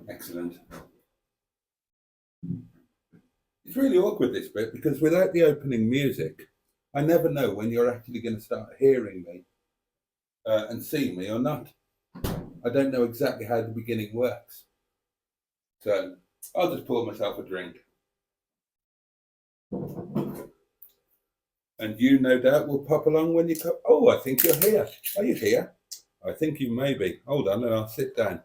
Excellent. It's really awkward, this bit, because without the opening music, I never know when you're actually going to start hearing me and seeing me or not. I don't know exactly how the beginning works. So I'll just pour myself a drink. And you, no doubt, will pop along when you come. Oh, I think you're here. Are you here? I think you may be. Hold on, and I'll sit down.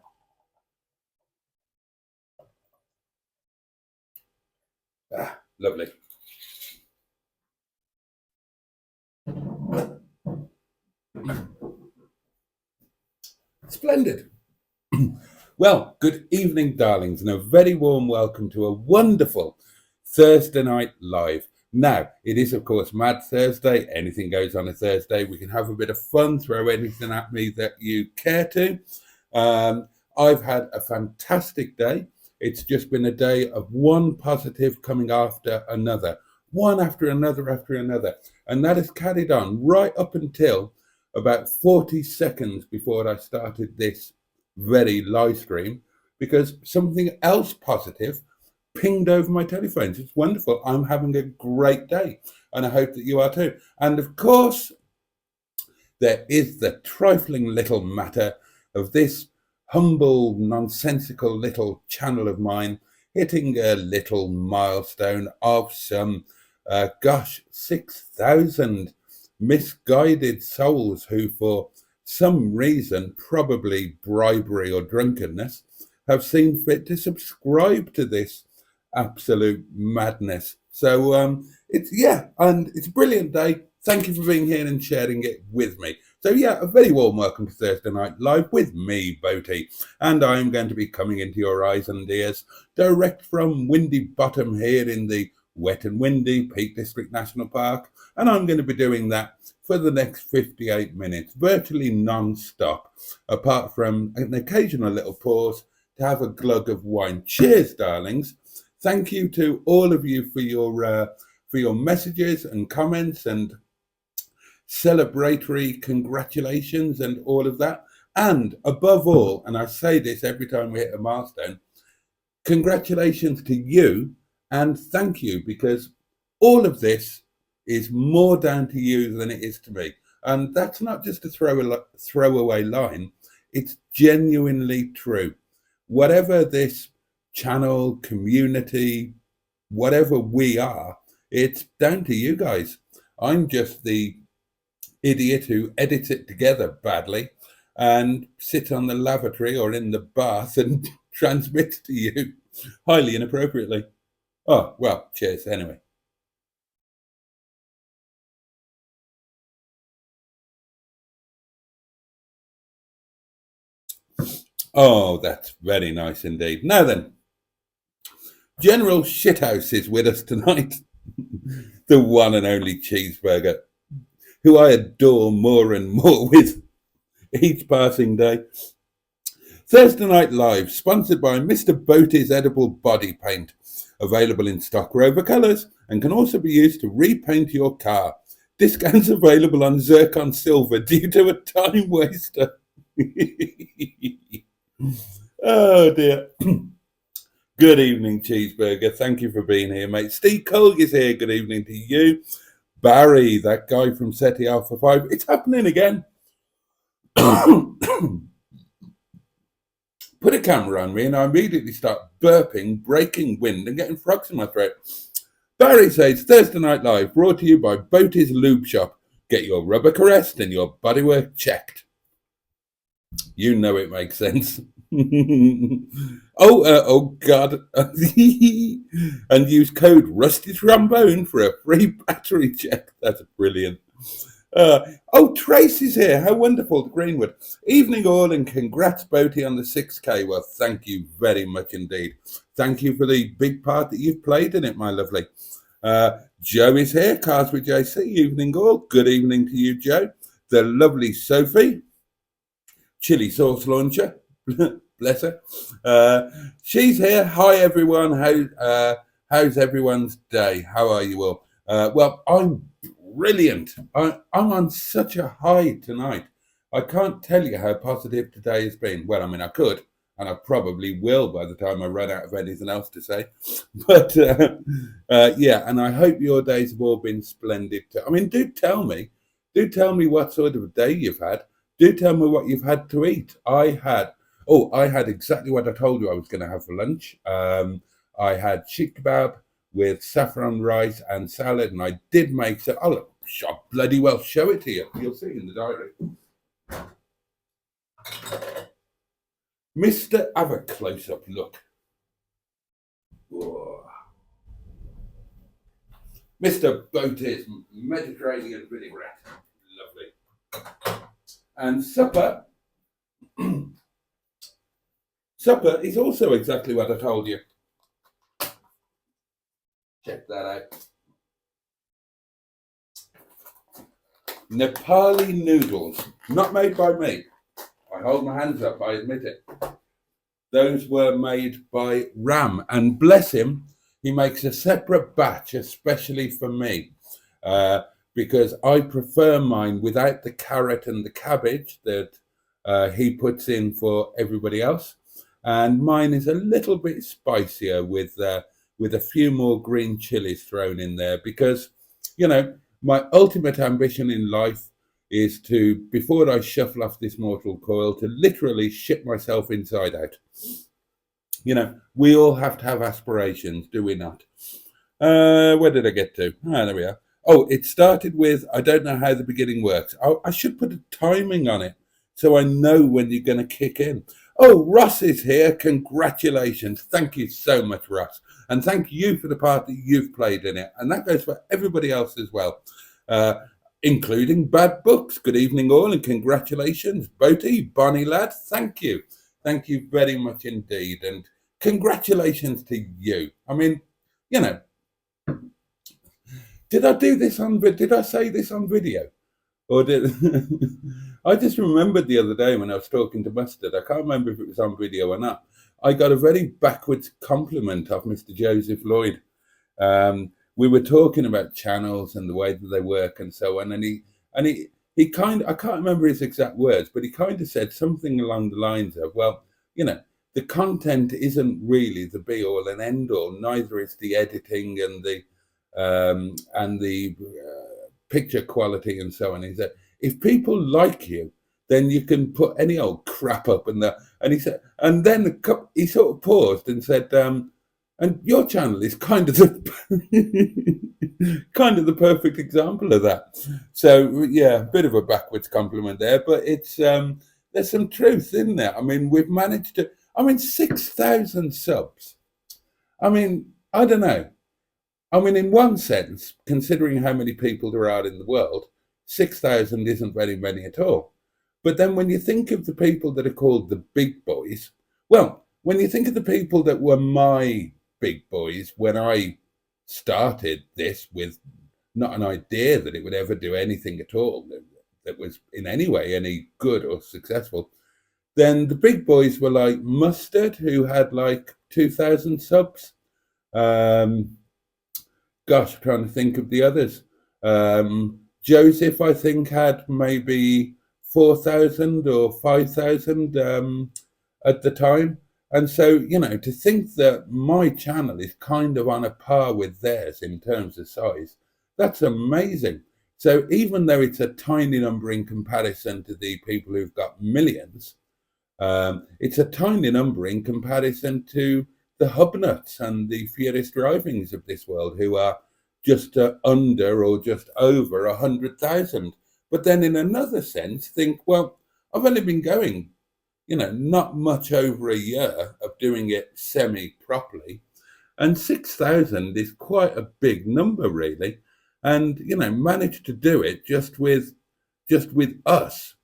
Ah, lovely. Splendid. Well, good evening, darlings, and a very warm welcome to a wonderful Thursday night live. Now, it is, of course, Mad Thursday. Anything goes on a Thursday. We can have a bit of fun, throw anything at me that you care to. I've had a fantastic day. It's just been a day of one positive coming after another, one after another after another. And that has carried on right up until about 40 seconds before I started this very live stream, because something else positive pinged over my telephones. It's wonderful. I'm having a great day, and I hope that you are too. And of course, there is the trifling little matter of this humble, nonsensical little channel of mine hitting a little milestone of some, 6,000 misguided souls who, for some reason, probably bribery or drunkenness, have seen fit to subscribe to this absolute madness. So and it's a brilliant day. Thank you for being here and sharing it with me. So yeah, a very warm welcome to Thursday Night Live with me, Boaty, and I'm going to be coming into your eyes and ears direct from Windy Bottom here in the wet and windy Peak District National Park, and I'm going to be doing that for the next 58 minutes, virtually non-stop, apart from an occasional little pause to have a glug of wine. Cheers, darlings. Thank you to all of you for your messages and comments and celebratory congratulations and all of that. And above all, and I say this every time we hit a milestone, congratulations to you and thank you, because all of this is more down to you than it is to me. And that's not just a throwaway line, it's genuinely true. Whatever this channel, community, whatever we are, it's down to you guys. I'm just the idiot who edits it together badly and sit on the lavatory or in the bath and transmits to you highly inappropriately. Oh, well, cheers anyway. Oh, that's very nice indeed. Now then, General Shithouse is with us tonight. The one and only Cheeseburger, who I adore more and more with each passing day. Thursday Night Live, sponsored by Mr. Boaty's Edible Body Paint, available in stock Rover colours and can also be used to repaint your car. Discounts available on Zircon Silver due to a time waster. Oh dear. Good evening, Cheeseburger. Thank you for being here, mate. Steve Colg is here. Good evening to you. Barry, that guy from SETI Alpha 5. It's happening again. Put a camera on me and I immediately start burping, breaking wind and getting frogs in my throat. Barry says, Thursday Night Live, brought to you by Boaty's Lube Shop. Get your rubber caressed and your bodywork checked. You know it makes sense. Oh God. And use code Rusty Trombone for a free battery check. That's brilliant. Tracy's here. How wonderful, Greenwood. Evening all, and congrats, Boaty, on the 6K. Well, thank you very much indeed. Thank you for the big part that you've played in it, my lovely. Joe is here. Cars with JC. Evening all. Good evening to you, Joe. The lovely Sophie. Chili sauce launcher. Bless her. She's here. Hi, everyone. How's everyone's day? How are you all? Well, I'm brilliant. I'm on such a high tonight. I can't tell you how positive today has been. Well, I mean, I could. and I probably will by the time I run out of anything else to say. But yeah, and I hope your days have all been splendid too. I mean, do tell me what sort of a day you've had. Do tell me what you've had to eat. I had exactly what I told you I was going to have for lunch. I had sheep kebab with saffron rice and salad, and I did make some. I'll bloody well show it to you. You'll see in the diary. Mr. Have a close-up look. Whoa. Mr. Boaty's Mediterranean vinaigrette. Lovely. And supper. Supper is also exactly what I told you. Check that out. Nepali noodles, not made by me. I hold my hands up, I admit it. Those were made by Ram, and bless him, he makes a separate batch especially for me, because I prefer mine without the carrot and the cabbage that he puts in for everybody else. And mine is a little bit spicier with a few more green chilies thrown in there, because, you know, my ultimate ambition in life is to, before I shuffle off this mortal coil, to literally shit myself inside out. You know, we all have to have aspirations, do we not? Where did I get to? There we are. Oh, it started with, I don't know how the beginning works. I should put a timing on it so I know when you're going to kick in. Oh, Ross is here. Congratulations. Thank you so much, Ross. And thank you for the part that you've played in it. And that goes for everybody else as well, including Bad Books. Good evening, all, and congratulations. Boaty, Bonnie lad, thank you. Thank you very much indeed. And congratulations to you. I mean, you know, did I say this on video? Or did I just remembered the other day when I was talking to Mustard, I can't remember if it was on video or not, I got a very backwards compliment of Mr. Joseph Lloyd. We were talking about channels and the way that they work and so on, and he kind of, I can't remember his exact words, but he kind of said something along the lines of, well, you know, the content isn't really the be all and end all, neither is the editing and the picture quality and so on. He said, if people like you, then you can put any old crap up and he said, and then he sort of paused and said, and your channel is kind of the perfect example of that. So yeah, a bit of a backwards compliment there, but it's there's some truth in there. I mean, we've managed to, 6,000 subs. I mean, I don't know. I mean, in one sense, considering how many people there are in the world, 6,000 isn't very many at all. But then when you think of the people that are called the big boys, well, when you think of the people that were my big boys when I started this with not an idea that it would ever do anything at all that was in any way any good or successful, then the big boys were like Mustard, who had like 2,000 subs. Gosh, I'm trying to think of the others. Joseph, I think, had maybe 4,000 or 5,000 at the time. And so, you know, to think that my channel is kind of on a par with theirs in terms of size, that's amazing. So even though it's a tiny number in comparison to the people who've got millions, it's a tiny number in comparison to the Hubnuts and the Furious Drivings of this world, who are just under or just over 100,000. But then in another sense, think, well, I've only been going, you know, not much over a year of doing it semi-properly. And 6,000 is quite a big number, really. And, you know, managed to do it just with us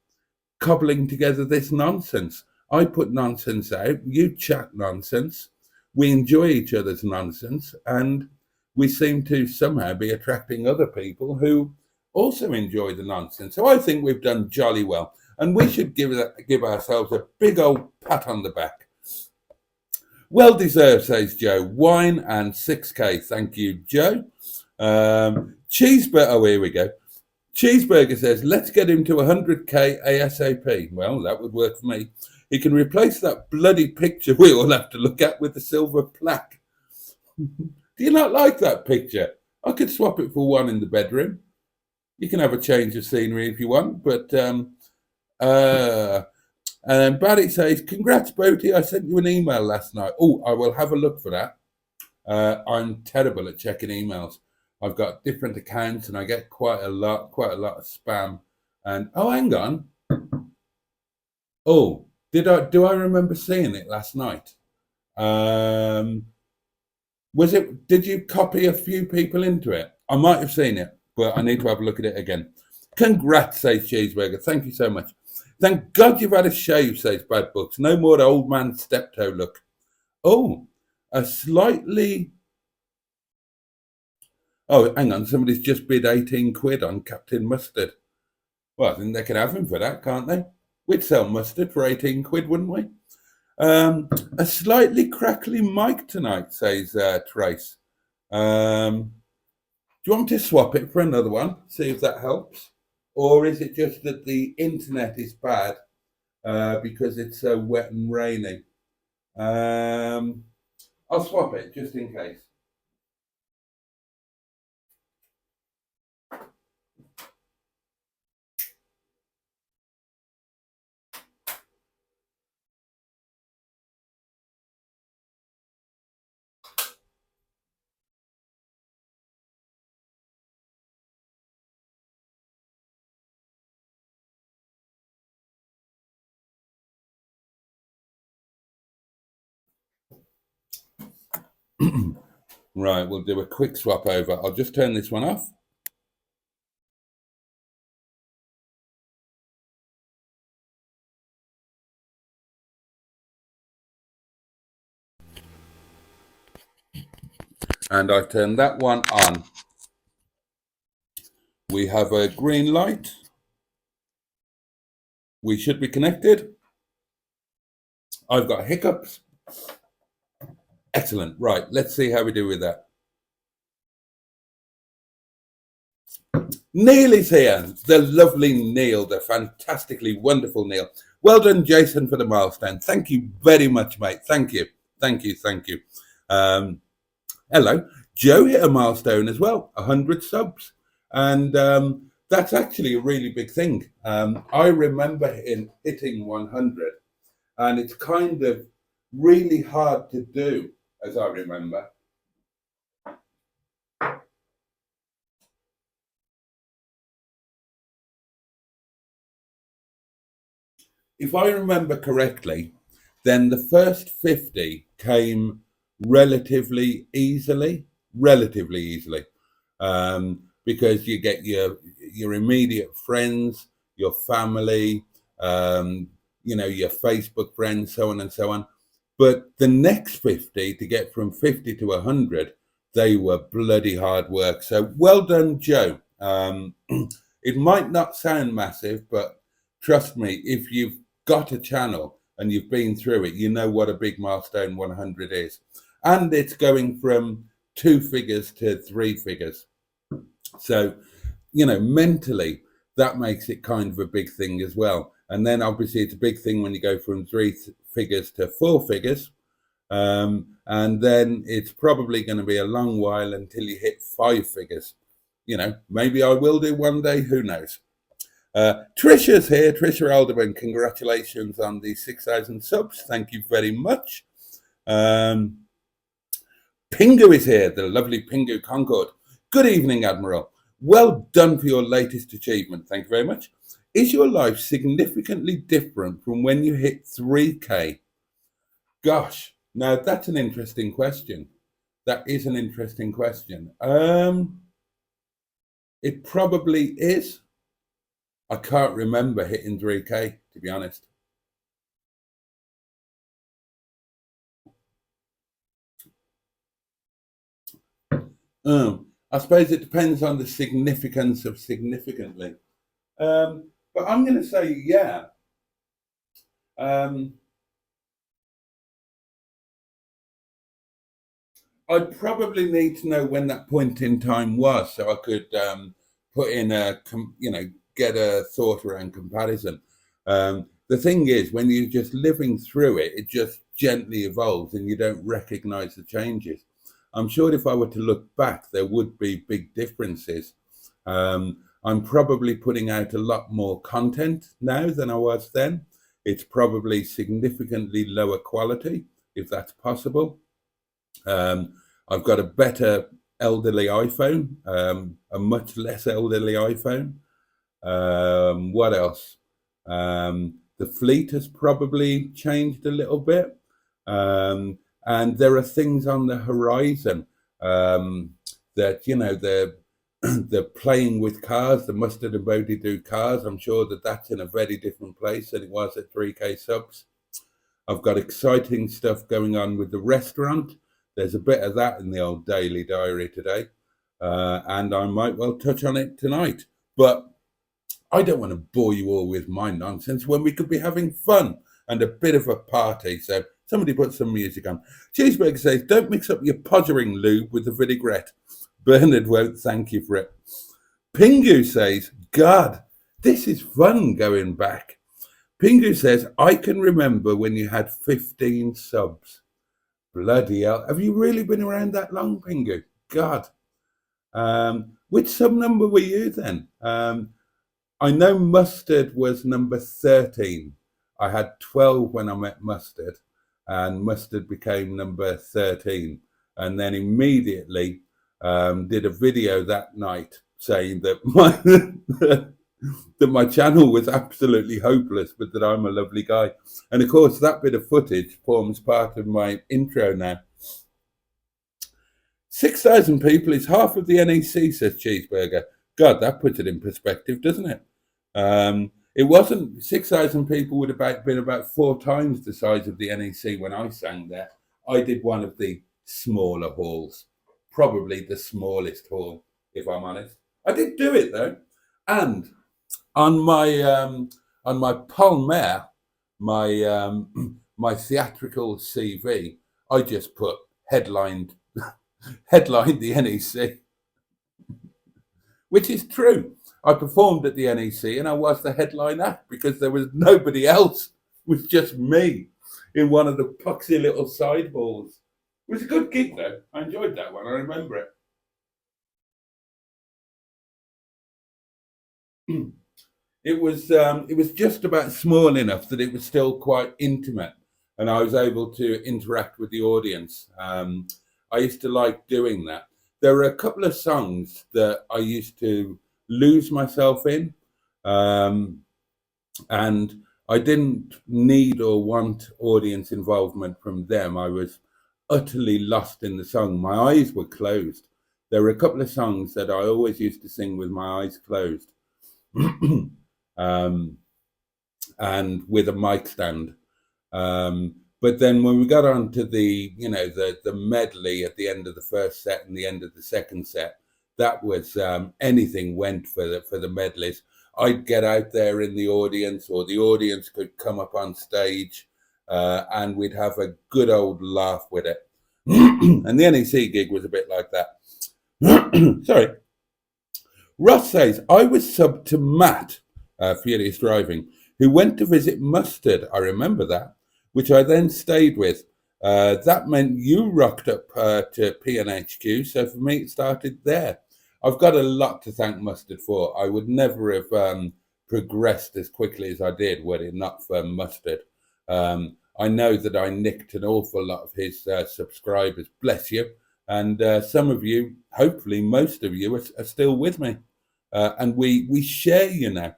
cobbling together this nonsense. I put nonsense out, you chat nonsense, we enjoy each other's nonsense, and we seem to somehow be attracting other people who also enjoy the nonsense. So I think we've done jolly well, and we should give ourselves a big old pat on the back. Well deserved, says Joe. Wine and 6K. Thank you, Joe. Cheeseburger. Oh, here we go. Cheeseburger says, let's get him to 100K ASAP. Well, that would work for me. He can replace that bloody picture we all have to look at with the silver plaque. Do you not like that picture? I could swap it for one in the bedroom. You can have a change of scenery if you want, but and then Barry says, "Congrats, Boaty. I sent you an email last night." Oh, I will have a look for that. I'm terrible at checking emails. I've got different accounts and I get quite a lot of spam. And oh, hang on. Oh, do I remember seeing it last night? Did you copy a few people into it? I might have seen it, but I need to have a look at it again. Congrats, says Cheeseburger. Thank you so much. Thank God you've had a shave, says Bad Books. No more old man steptoe look. Oh, a slightly... Oh, hang on. Somebody's just bid 18 quid on Captain Mustard. Well, I think they can have him for that, can't they? We'd sell mustard for 18 quid, wouldn't we? A slightly crackly mic tonight, says Trace. Do you want me to swap it for another one? See if that helps? Or is it just that the internet is bad because it's so wet and rainy? I'll swap it just in case. Right, we'll do a quick swap over. I'll just turn this one off. And I turn that one on. We have a green light. We should be connected. I've got hiccups. Excellent. Right, let's see how we do with that. Neil is here. The lovely Neil, the fantastically wonderful Neil. Well done, Jason, for the milestone. Thank you very much, mate. Thank you. Thank you. Thank you. Hello. Joe hit a milestone as well, 100 subs. And that's actually a really big thing. I remember hitting 100, and it's kind of really hard to do, as I remember. If I remember correctly, then the first 50 came relatively easily, because you get your immediate friends, your family, your Facebook friends, so on and so on. But the next 50, to get from 50 to 100, they were bloody hard work. So well done, Joe. It might not sound massive, but trust me, if you've got a channel and you've been through it, you know what a big milestone 100 is. And it's going from 2 figures to 3 figures. So, mentally, that makes it kind of a big thing as well. And then obviously it's a big thing when you go from 3 figures to 4 figures. And then it's probably going to be a long while until you hit 5 figures. Maybe I will do one day, who knows? Trisha's here, Trisha Alderman. Congratulations on the 6,000 subs. Thank you very much. Pingu is here, the lovely Pingu Concord. Good evening, Admiral. Well done for your latest achievement. Thank you very much. Is your life significantly different from when you hit 3K? Gosh, now that's an interesting question. That is an interesting question. It probably is. I can't remember hitting 3K, to be honest. I suppose it depends on the significance of significantly. But I'm going to say, yeah. I'd probably need to know when that point in time was, so I could put in get a thought around comparison. the thing is, when you're just living through it, it just gently evolves and you don't recognize the changes. I'm sure if I were to look back, there would be big differences. I'm probably putting out a lot more content now than I was then. It's probably significantly lower quality, if that's possible. I've got a better elderly iPhone, a much less elderly iPhone. What else? The fleet has probably changed a little bit. And there are things on the horizon that, you know, they're playing with cars. The Mustard and Boaty do cars. I'm sure that that's in a very different place than it was at 3K subs. I've got exciting stuff going on with the restaurant. There's a bit of that in the old daily diary today. And I might well touch on it tonight. But I don't want to bore you all with my nonsense when we could be having fun and a bit of a party. So somebody put some music on. Cheeseburger says, don't mix up your podgering lube with the vinaigrette. Bernard won't thank you for it. Pingu says, God, this is fun going back. Pingu says, I can remember when you had 15 subs. Bloody hell. Have you really been around that long, Pingu? God. Which sub number were you then? I know Mustard was number 13. I had 12 when I met Mustard, and Mustard became number 13. And then immediately did a video that night saying that my channel was absolutely hopeless, but that I'm a lovely guy. And of course, that bit of footage forms part of my intro now. 6,000 people is half of the NEC, says Cheeseburger. God, that puts it in perspective, doesn't it? It wasn't 6,000 people would have been about 4 times the size of the NEC when I sang there. I did one of the smaller halls, probably the smallest hall, if I'm honest. I did do it though, and on my Palmer, my theatrical CV, I just put headlined the NEC, which is true. I performed at the NEC and I was the headline act because there was nobody else. It was just me in one of the poxy little side halls. It was a good gig though. I enjoyed that one. I remember it. It was just about small enough that it was still quite intimate, and I was able to interact with the audience. I used to like doing that. There were a couple of songs that I used to lose myself in, and I didn't need or want audience involvement from them. I was utterly lost in the song. My eyes were closed. There were a couple of songs that I always used to sing with my eyes closed. And with a mic stand. But then when we got on to the medley at the end of the first set and the end of the second set, that was anything went for the medleys. I'd get out there in the audience, or the audience could come up on stage, and we'd have a good old laugh with it. And the NEC gig was a bit like that. Sorry. Ross says, I was subbed to Matt, Furious Driving, who went to visit Mustard. I remember that, which I then stayed with. That meant you rocked up to PNHQ, so for me it started there. I've got a lot to thank Mustard for. I would never have progressed as quickly as I did were it not for Mustard. I know that I nicked an awful lot of his subscribers, bless you, and some of you, hopefully most of you, are still with me. And we share you now.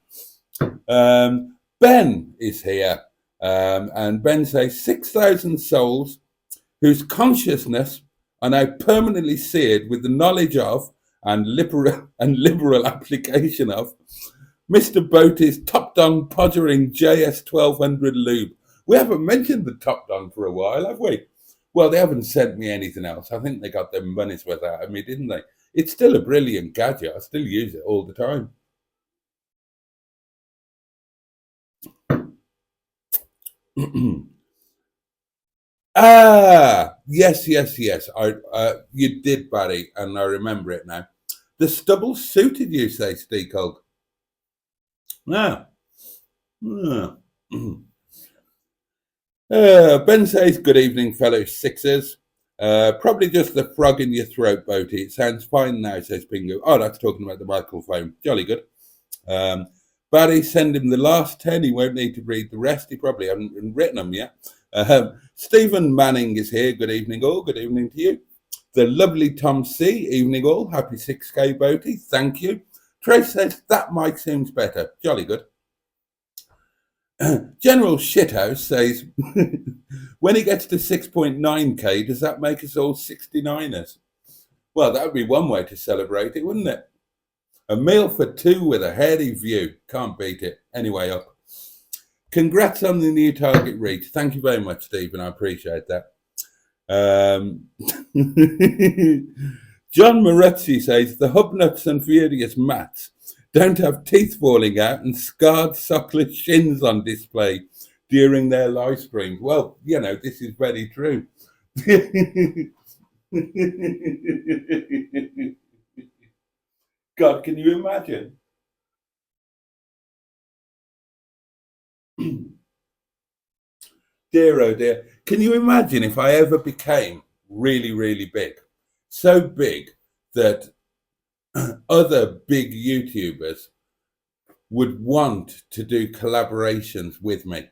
Ben is here, and Ben says 6,000 souls whose consciousness are now permanently seared with the knowledge of and liberal application of Mr. Boaty's Top Don Podgering JS 1200 lube. We haven't mentioned the Top Don for a while, have we? Well, they haven't sent me anything else. I think they got their money's worth out of me, didn't they? It's still a brilliant gadget. I still use it all the time. Yes. You did, Barry, and I remember it now. The stubble suited you, says Steakog. Ben says, good evening, fellow Sixers. Probably just the frog in your throat, Boaty. It sounds fine now, says Pingu. Oh, that's talking about the microphone. Jolly good. Barry, send him the last 10. He won't need to read the rest. He probably hasn't written them yet. Stephen Manning is here. Good evening, all. Good evening to you. The lovely Tom C. Evening, all. Happy 6K, Boaty. Thank you. Trace says, that mic seems better. Jolly good. General Shithouse says, when he gets to 6.9K, does that make us all 69ers? Well, that would be one way to celebrate it, wouldn't it? A meal for two with a heady view. Can't beat it. Anyway, up. Congrats on the new target reach. Thank you very much, Stephen. I appreciate that. John Maruzzi says, the Hubnuts and Furious Mats don't have teeth falling out and scarred sockless shins on display during their live streams. Well, you know, this is very true. God, can you imagine? Dear, oh dear. Can you imagine if I ever became really, really big? So big that other big YouTubers would want to do collaborations with me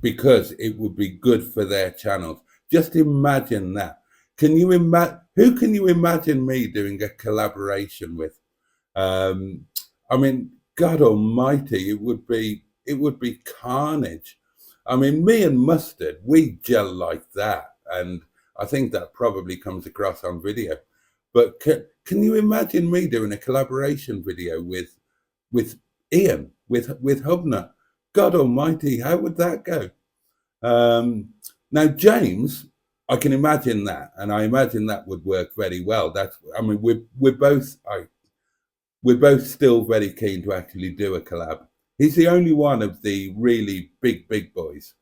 because it would be good for their channels. Just imagine that. Can you imagine? Who can you imagine me doing a collaboration with? I mean, God Almighty, it would be carnage. I mean, me and Mustard, we gel like that, and I think that probably comes across on video. But can you imagine me doing a collaboration video with Ian, with Hubner? God Almighty, how would that go? Now, James, I can imagine that, and I imagine that would work very well. I mean, we're both still very keen to actually do a collab. He's the only one of the really big boys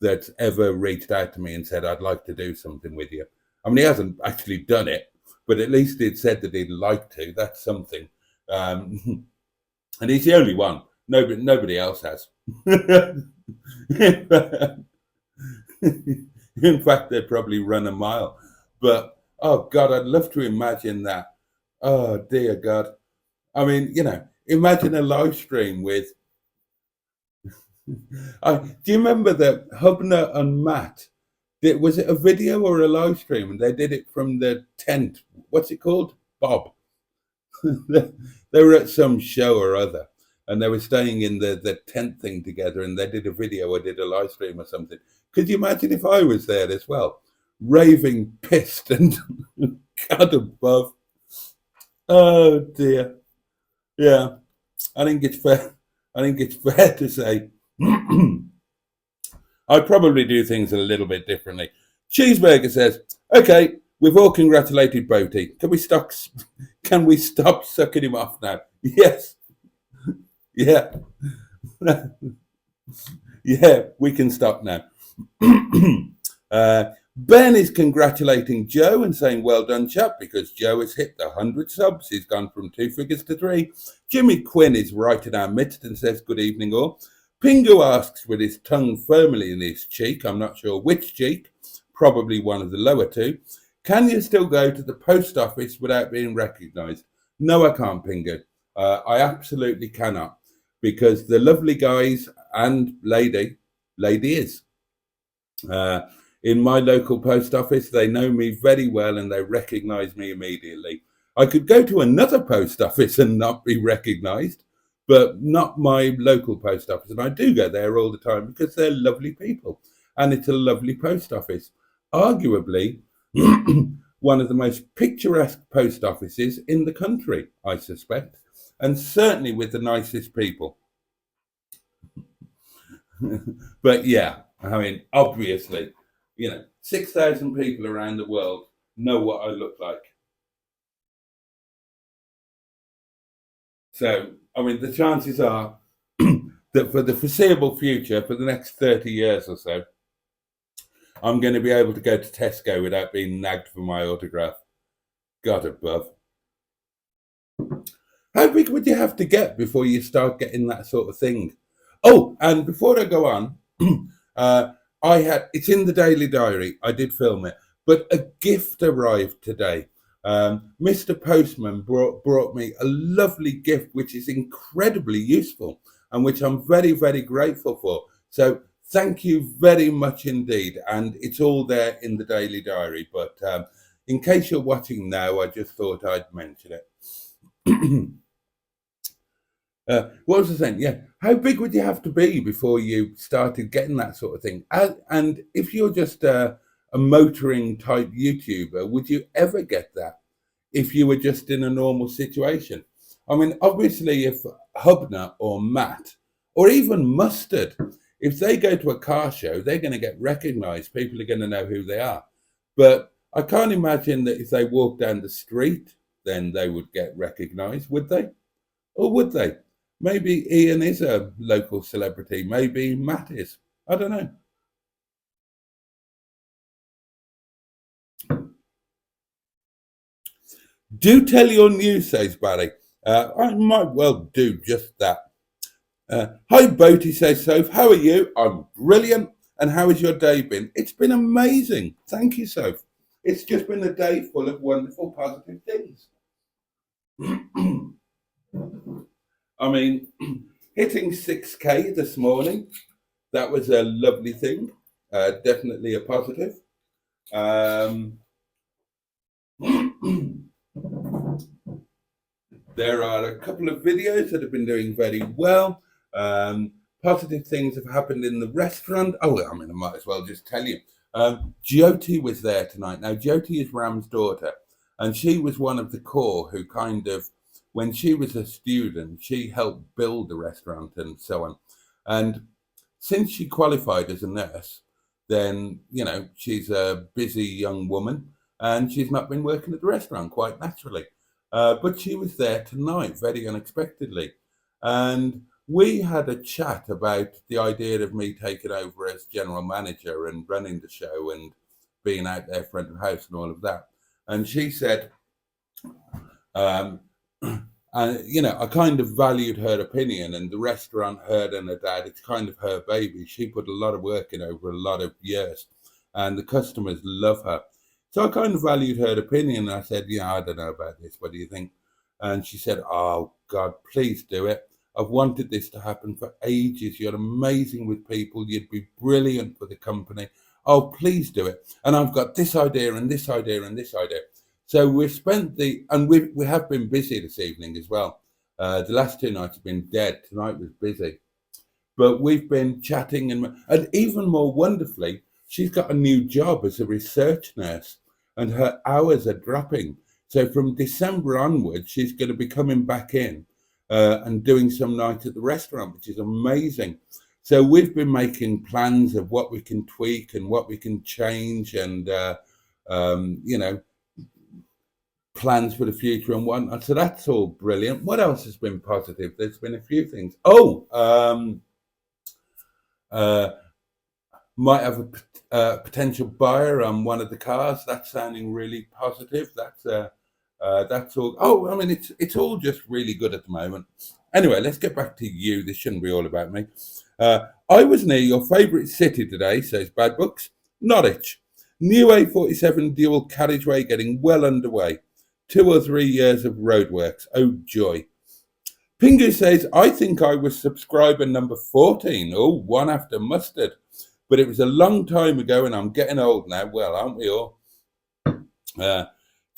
that ever reached out to me and said, I'd like to do something with you. I mean, he hasn't actually done it, but at least he'd said that he'd like to. That's something. And he's the only one. Nobody else has. In fact, they'd probably run a mile. But, oh, God, I'd love to imagine that. Oh, dear God. I mean, you know, imagine a live stream with... do you remember that Hubner and Matt, was it a video or a live stream? And they did it from the tent. What's it called? Bob. They were at some show or other, and they were staying in the tent thing together, and they did a video or did a live stream or something. Could you imagine if I was there as well? Raving pissed and God above. Oh dear. Yeah. I think it's fair to say I probably do things a little bit differently. Cheeseburger says, okay, we've all congratulated Boaty. Can we stop sucking him off now? Yes. Yeah. Yeah, we can stop now. Ben is congratulating Joe and saying, well done, chap, because Joe has hit the 100 subs. He's gone from 2 figures to 3. Jimmy Quinn is right in our midst and says, good evening, all. Pingu asks with his tongue firmly in his cheek, I'm not sure which cheek, probably one of the lower two, can you still go to the post office without being recognised? No, I can't, Pingu. I absolutely cannot, because the lovely guys and lady is. In my local post office, they know me very well and they recognise me immediately. I could go to another post office and not be recognised, but not my local post office. And I do go there all the time because they're lovely people and it's a lovely post office. Arguably, one of the most picturesque post offices in the country, I suspect, and certainly with the nicest people. But yeah, I mean, obviously, 6,000 people around the world know what I look like. So, I mean, the chances are that for the foreseeable future, for the next 30 years or so, I'm going to be able to go to Tesco without being nagged for my autograph. God above. How big would you have to get before you start getting that sort of thing? Oh, and before I go on, uh, it's in the Daily Diary. I did film it, but a gift arrived today. Mr. Postman brought me a lovely gift, which is incredibly useful and which I'm very, very grateful for. So thank you very much indeed. And it's all there in the Daily Diary. But in case you're watching now, I just thought I'd mention it. What was I saying? Yeah, how big would you have to be before you started getting that sort of thing? And if you're just a motoring type YouTuber, would you ever get that if you were just in a normal situation? I mean, obviously, if Hubner or Matt or even Mustard, if they go to a car show, they're going to get recognised. People are going to know who they are. But I can't imagine that if they walk down the street, then they would get recognised, would they? Or would they? Maybe Ian is a local celebrity. Maybe Matt is. I don't know. Do tell your news, says Barry. I might well do just that. Hi, Boaty, says Soph. How are you? I'm brilliant. And how has your day been? It's been amazing. Thank you, Soph. It's just been a day full of wonderful, positive things. I mean, hitting 6K this morning, that was a lovely thing. Definitely a positive. There are a couple of videos that have been doing very well. Positive things have happened in the restaurant. Oh, I mean, I might as well just tell you. Jyoti was there tonight. Now, Jyoti is Ram's daughter, and she was one of the core who kind of, when she was a student, she helped build the restaurant and so on. And since she qualified as a nurse, then, you know, she's a busy young woman and she's not been working at the restaurant quite naturally. But she was there tonight very unexpectedly. And we had a chat about the idea of me taking over as general manager and running the show and being out there front of house and all of that. And she said, and you know, I kind of valued her opinion, and the restaurant, her and her dad, it's kind of her baby. She put a lot of work in over a lot of years, and the customers love her. So I kind of valued her opinion. And I said, yeah, I don't know about this. What do you think? And she said, oh, God, please do it. I've wanted this to happen for ages. You're amazing with people. You'd be brilliant for the company. Oh, please do it. And I've got this idea and this idea and this idea. So we've spent and we have been busy this evening as well. The last 2 nights have been dead. Tonight was busy. But we've been chatting and even more wonderfully, she's got a new job as a research nurse and her hours are dropping. So from December onwards, she's going to be coming back in and doing some night at the restaurant, which is amazing. So we've been making plans of what we can tweak and what we can change and, you know, plans for the future and whatnot. So that's all brilliant. What else has been positive? There's been a few things. Might have a potential buyer on one of the cars. That's sounding really positive. That's all. Oh, I mean, it's all just really good at the moment. Anyway, let's get back to you. This shouldn't be all about me. I was near your favourite city today, says Bad Books. Norwich. New A47 dual carriageway getting well underway. 2 or 3 years of roadworks. Oh, joy. Pingu says, I think I was subscriber number 14. Oh, one after Mustard. But it was a long time ago and I'm getting old now. Well, aren't we all?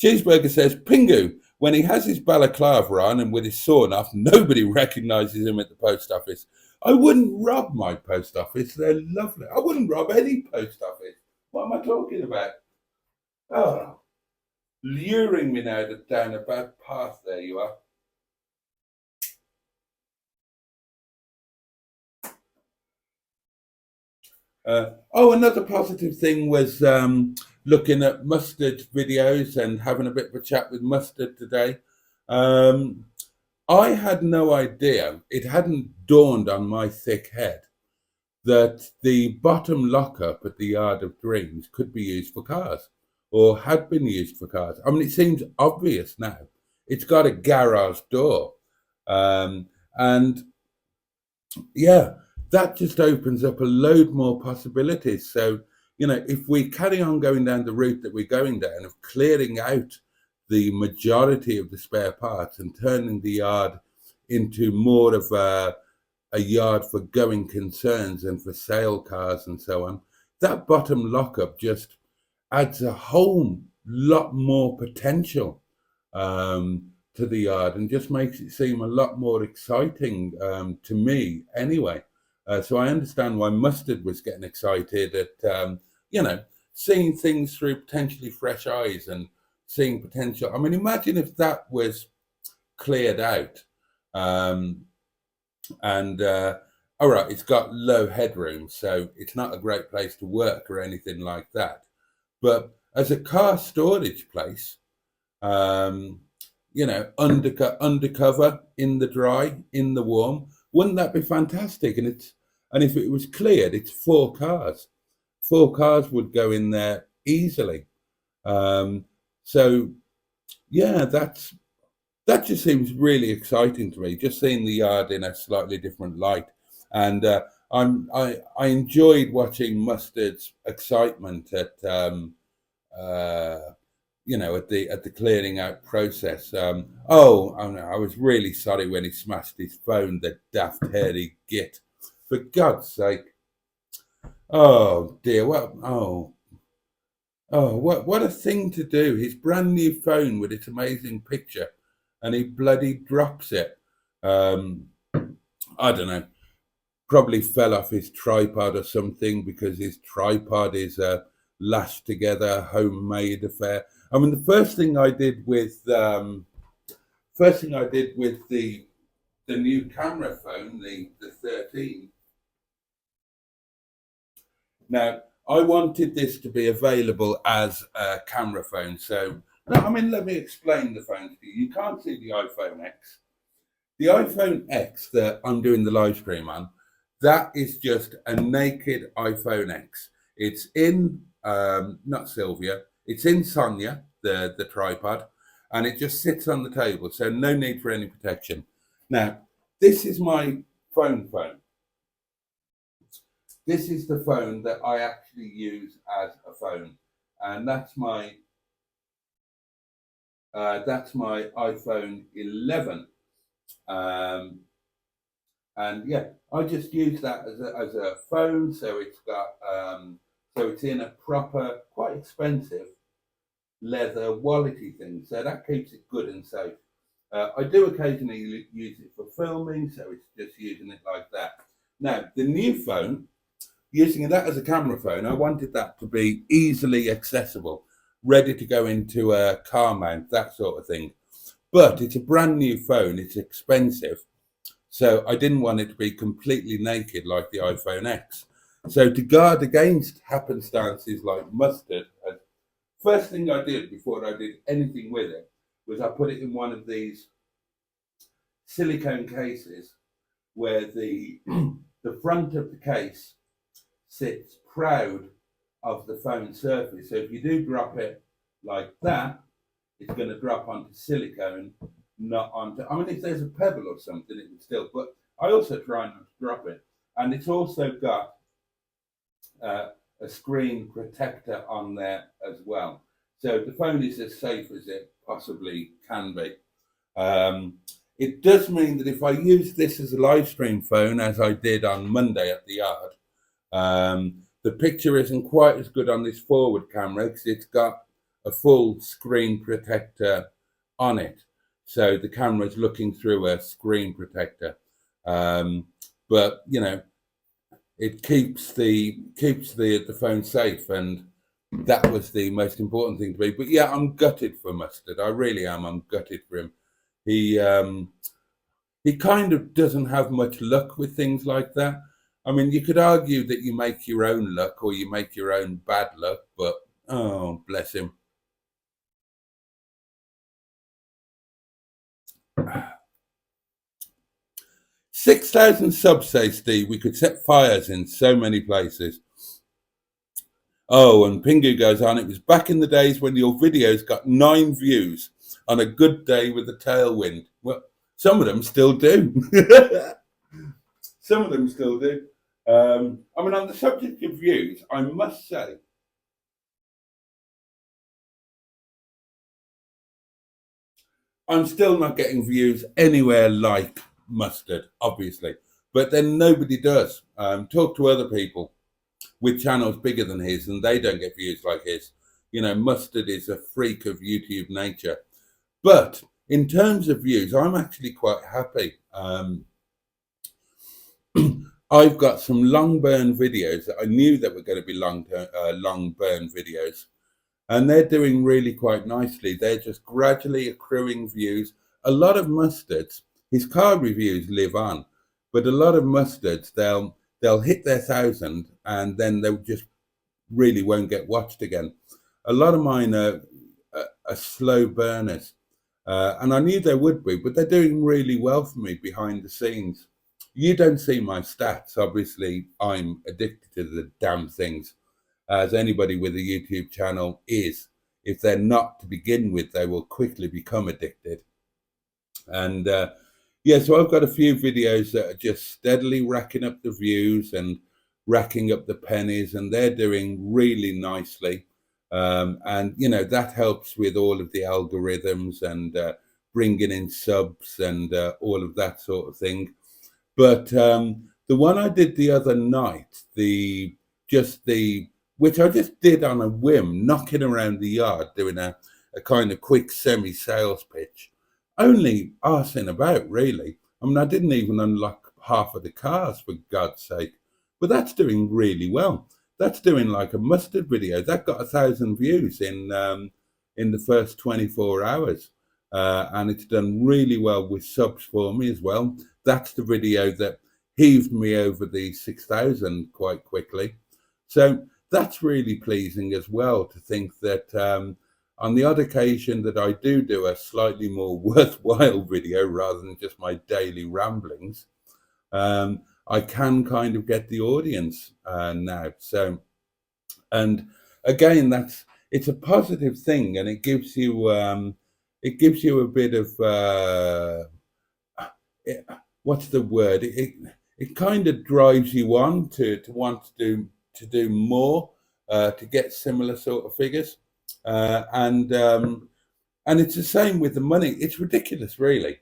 Cheeseburger says, Pingu, when he has his balaclava on and with his sawn off, nobody recognises him at the post office. I wouldn't rob my post office. They're lovely. I wouldn't rob any post office. What am I talking about? Oh, luring me now down a bad path. There you are. Another positive thing was looking at Mustard videos and having a bit of a chat with Mustard today. I had no idea, it hadn't dawned on my thick head that the bottom lockup at the Yard of Dreams could be used for cars or had been used for cars. I mean, it seems obvious now. It's got a garage door. And yeah, that just opens up a load more possibilities. So, if we carry on going down the route that we're going down of clearing out the majority of the spare parts and turning the yard into more of a yard for going concerns and for sale cars and so on, that bottom lockup just adds a whole lot more potential to the yard and just makes it seem a lot more exciting to me anyway. So I understand why Mustard was getting excited at, seeing things through potentially fresh eyes and seeing potential. I mean, imagine if that was cleared out. All right, it's got low headroom, so it's not a great place to work or anything like that. But as a car storage place, undercover, in the dry, in the warm, wouldn't that be fantastic? And if it was cleared, it's 4 cars. 4 cars would go in there easily. So yeah, that just seems really exciting to me. Just seeing the yard in a slightly different light, and I enjoyed watching Mustard's excitement at at the clearing out process. I was really sorry when he smashed his phone, the daft hairy git. For God's sake. Oh dear, what a thing to do. His brand new phone with its amazing picture, and he bloody drops it. I don't know, probably fell off his tripod or something, because his tripod is a lashed together homemade affair. I mean, the first thing I did with the new camera phone, the 13. Now, I wanted this to be available as a camera phone. So, no, I mean, let me explain the phone to you. You can't see the iPhone X. The iPhone X that I'm doing the live stream on, that is just a naked iPhone X. It's in, not Sylvia, it's in Sonia, the tripod, and it just sits on the table, so no need for any protection. Now, this is my phone. This is the phone that I actually use as a phone, and that's my iPhone 11. And yeah, I just use that as a phone. So it's got so it's in a proper, quite expensive leather wallety thing, so that keeps it good and safe. I do occasionally use it for filming, so it's just using it like that. Now, the new phone, using that as a camera phone, I wanted that to be easily accessible, ready to go into a car mount, that sort of thing. But it's a brand new phone, it's expensive, so I didn't want it to be completely naked like the iPhone X. So to guard against happenstances like Mustard, first thing I did before I did anything with it was I put it in one of these silicone cases where the the front of the case sits proud of the phone surface. So if you do drop it like that, it's going to drop onto silicone, not onto. I mean, if there's a pebble or something, it would still. But I also try not to drop it, and it's also got a screen protector on there as well. So the phone is as safe as it possibly can be. It does mean that if I use this as a live stream phone, as I did on Monday at the yard, the picture isn't quite as good on this forward camera because it's got a full screen protector on it. So the camera's looking through a screen protector. But it keeps the phone safe, and that was the most important thing to me. But yeah, I'm gutted for Mustard. I really am. I'm gutted for him. He kind of doesn't have much luck with things like that. I mean, you could argue that you make your own luck or you make your own bad luck, but oh, bless him. 6,000 subs, say Steve. We could set fires in so many places. Oh, and Pingu goes on, it was back in the days when your videos got 9 views on a good day with a tailwind. Well, some of them still do. Some of them still do. I mean, on the subject of views, I must say, I'm still not getting views anywhere like Mustard, obviously. But then nobody does. Talk to other people with channels bigger than his, and they don't get views like his. You know, Mustard is a freak of YouTube nature. But in terms of views, I'm actually quite happy. I've got some long burn videos that I knew that were going to be long burn videos, and they're doing really quite nicely. They're just gradually accruing views. A lot of Mustards, his car reviews live on, but a lot of Mustards, they'll hit their 1,000 and then they'll just really won't get watched again. A lot of mine are slow burners, and I knew they would be, but they're doing really well for me behind the scenes. You don't see my stats. Obviously, I'm addicted to the damn things, as anybody with a YouTube channel is. If they're not to begin with, they will quickly become addicted. And yeah, so I've got a few videos that are just steadily racking up the views and racking up the pennies, and they're doing really nicely. And you know that helps with all of the algorithms and bringing in subs and all of that sort of thing. But the one I did the other night, the which I just did on a whim, knocking around the yard, doing a kind of quick semi-sales pitch, only arsing about really. I mean, I didn't even unlock half of the cars for God's sake, but that's doing really well. That's doing like a Mustard video. That got 1,000 views in the first 24 hours, and it's done really well with subs for me as well. That's the video that heaved me over the 6,000 quite quickly. So that's really pleasing as well, to think that on the odd occasion that I do a slightly more worthwhile video rather than just my daily ramblings, I can kind of get the audience now. So, and again, it's a positive thing, and it gives you a bit of what's the word? It kind of drives you on to want to do more, to get similar sort of figures, and it's the same with the money. It's ridiculous, really.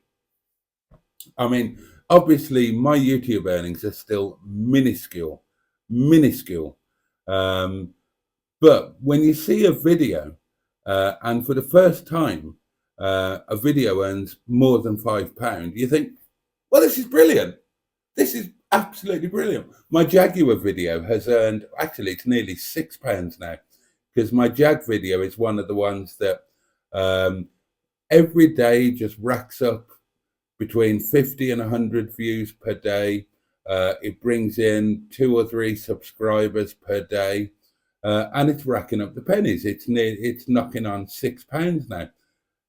I mean, obviously, my YouTube earnings are still minuscule, minuscule. Um, but when you see a video, and for the first time, a video earns more than £5, you think, well, this is brilliant. This is absolutely brilliant. My Jaguar video has earned, actually, it's nearly £6 now, because my Jag video is one of the ones that every day just racks up between 50 and 100 views per day. It brings in 2 or 3 subscribers per day, and it's racking up the pennies. It's knocking on £6 now.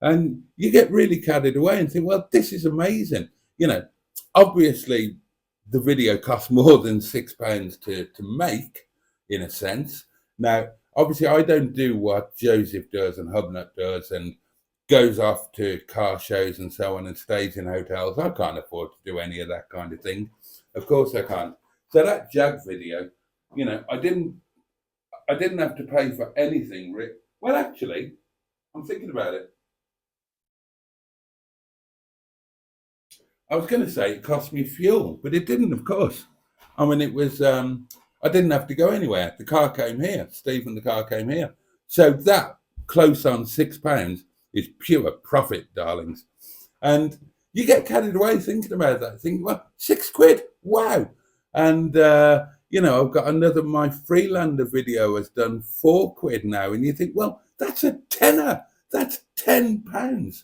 And you get really carried away and think, well, this is amazing. You know, obviously the video costs more than £6 to make, in a sense. Now, obviously, I don't do what Joseph does and Hubnut does and goes off to car shows and so on and stays in hotels. I can't afford to do any of that kind of thing. Of course I can't. So that Jag video, you know, I didn't have to pay for anything. Well, actually, I'm thinking about it. I was going to say it cost me fuel, but it didn't, of course. I mean, it was, I didn't have to go anywhere. The car came here. Stephen, the car came here. So that close on £6 is pure profit, darlings. And you get carried away thinking about that, thinking, well, £6, wow. And, you know, I've got another, my Freelander video has done £4 now. And you think, well, that's a tenner. That's £10.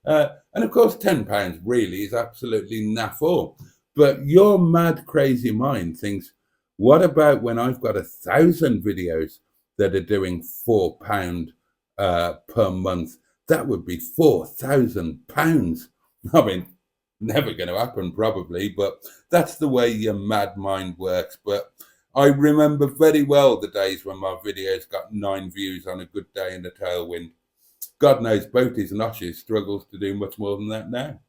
And of course, £10 really is absolutely naff all. But your mad, crazy mind thinks, what about when I've got 1,000 videos that are doing £4 per month? That would be £4,000. I mean, never going to happen probably, but that's the way your mad mind works. But I remember very well the days when my videos got 9 views on a good day in the tailwind. God knows Boaty's and Oshes struggles to do much more than that now.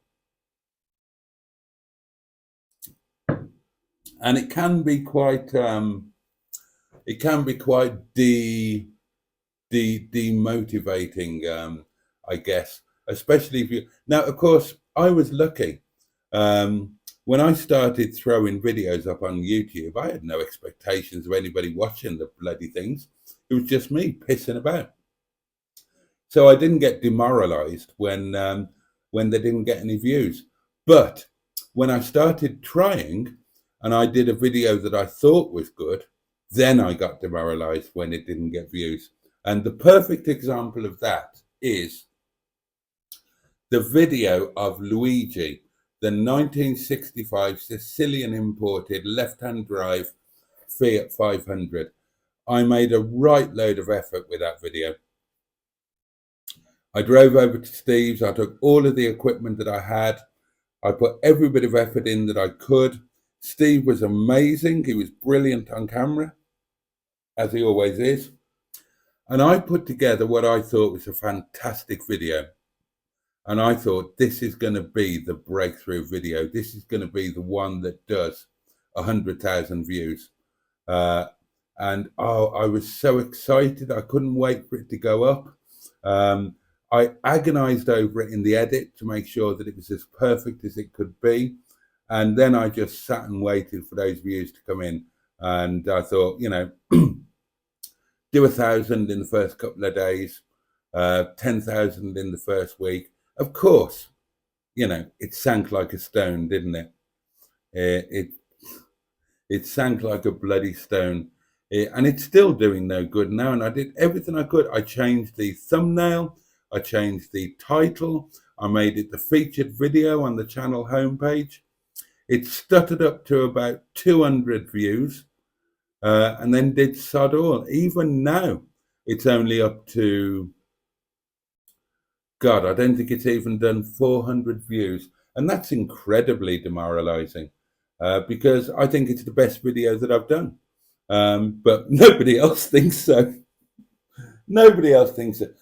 and it can be quite demotivating, I guess, especially if you. Now, of course, I was lucky. When I started throwing videos up on YouTube, I had no expectations of anybody watching the bloody things. It was just me pissing about. So I didn't get demoralized when they didn't get any views. But when I started trying and I did a video that I thought was good, then I got demoralized when it didn't get views. And the perfect example of that is the video of Luigi, the 1965 Sicilian imported left-hand drive Fiat 500. I made a right load of effort with that video. I drove over to Steve's. I took all of the equipment that I had. I put every bit of effort in that I could. Steve was amazing. He was brilliant on camera, as he always is. And I put together what I thought was a fantastic video. And I thought, this is going to be the breakthrough video. This is going to be the one that does 100,000 views. And I was so excited. I couldn't wait for it to go up. I agonized over it in the edit to make sure that it was as perfect as it could be. And then I just sat and waited for those views to come in. And I thought, you know, do 1,000 in the first couple of days, 10,000 in the first week. Of course, you know, it sank like a stone, didn't it? It sank like a bloody stone. And it's still doing no good now. And I did everything I could. I changed the thumbnail. I changed the title. I made it the featured video on the channel homepage. It stuttered up to about 200 views and then did sod all. Even now, it's only up to, God, I don't think it's even done 400 views. And that's incredibly demoralizing because I think it's the best video that I've done. But nobody else thinks so. Nobody else thinks it.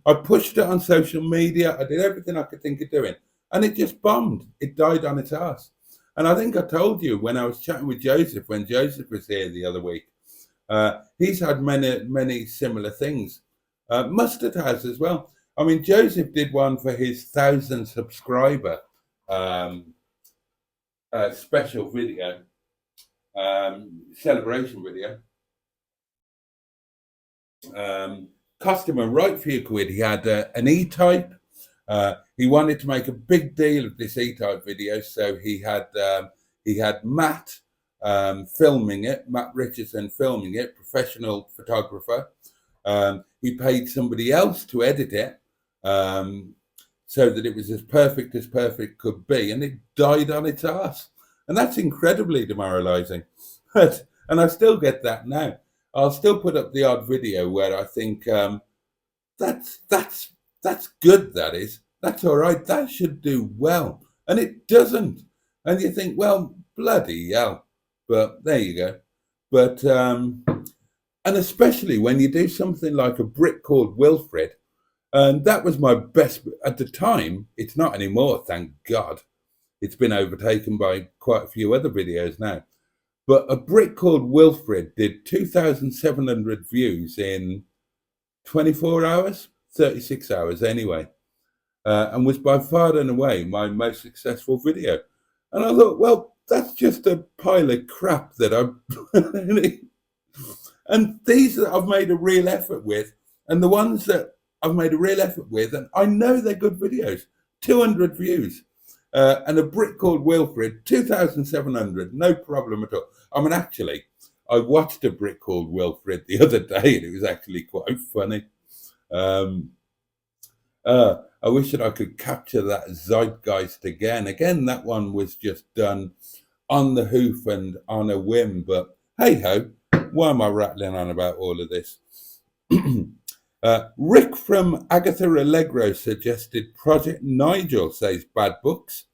I pushed it on social media. I did everything I could think of doing. And it just bombed. It died on its ass. And I think I told you when I was chatting with Joseph, when Joseph was here the other week, he's had many similar things. Mustard has as well. I mean, Joseph did one for his 1,000 subscriber special video, celebration video. Cost him a right few quid. He had an E-Type. He wanted to make a big deal of this E-Type video, so he had Matt filming it, Matt Richardson filming it, professional photographer. He paid somebody else to edit it so that it was as perfect could be, and it died on its ass. And that's incredibly demoralizing. And I still get that now. I'll still put up the odd video where I think that's good. That is, that's all right. That should do well, and it doesn't. And you think, well, bloody hell. But there you go. But and especially when you do something like a brick called Wilfred, and that was my best at the time. It's not anymore, thank God. It's been overtaken by quite a few other videos now. But a brick called Wilfred did 2,700 views in 24 hours, 36 hours anyway, and was by far and away my most successful video. And I thought, well, that's just a pile of crap that and these that I've made a real effort with, and the ones that I've made a real effort with, and I know they're good videos, 200 views. And a brick called Wilfred, 2,700, no problem at all. I mean, actually, I watched a brick called Wilfred the other day, and it was actually quite funny. I wish that I could capture that zeitgeist again. Again, that one was just done on the hoof and on a whim, but hey-ho, why am I rattling on about all of this? Rick from Agatha Allegro suggested Project Nigel, says Bad Books.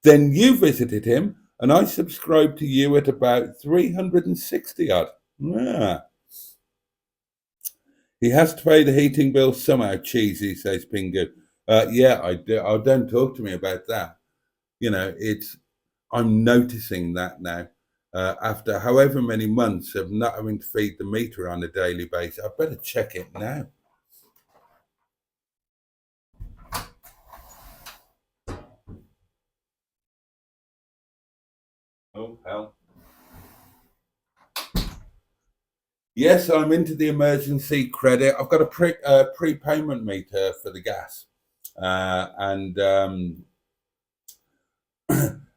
Then you visited him, and I subscribed to you at about 360 odd. Ah. He has to pay the heating bill somehow, cheesy, says Pingu. Yeah, I do. Oh, don't talk to me about that. You know, I'm noticing that now. after however many months of not having to feed the meter on a daily basis. I better check it now. Oh, hell. Yes, I'm into the emergency credit. I've got a prepayment meter for the gas. And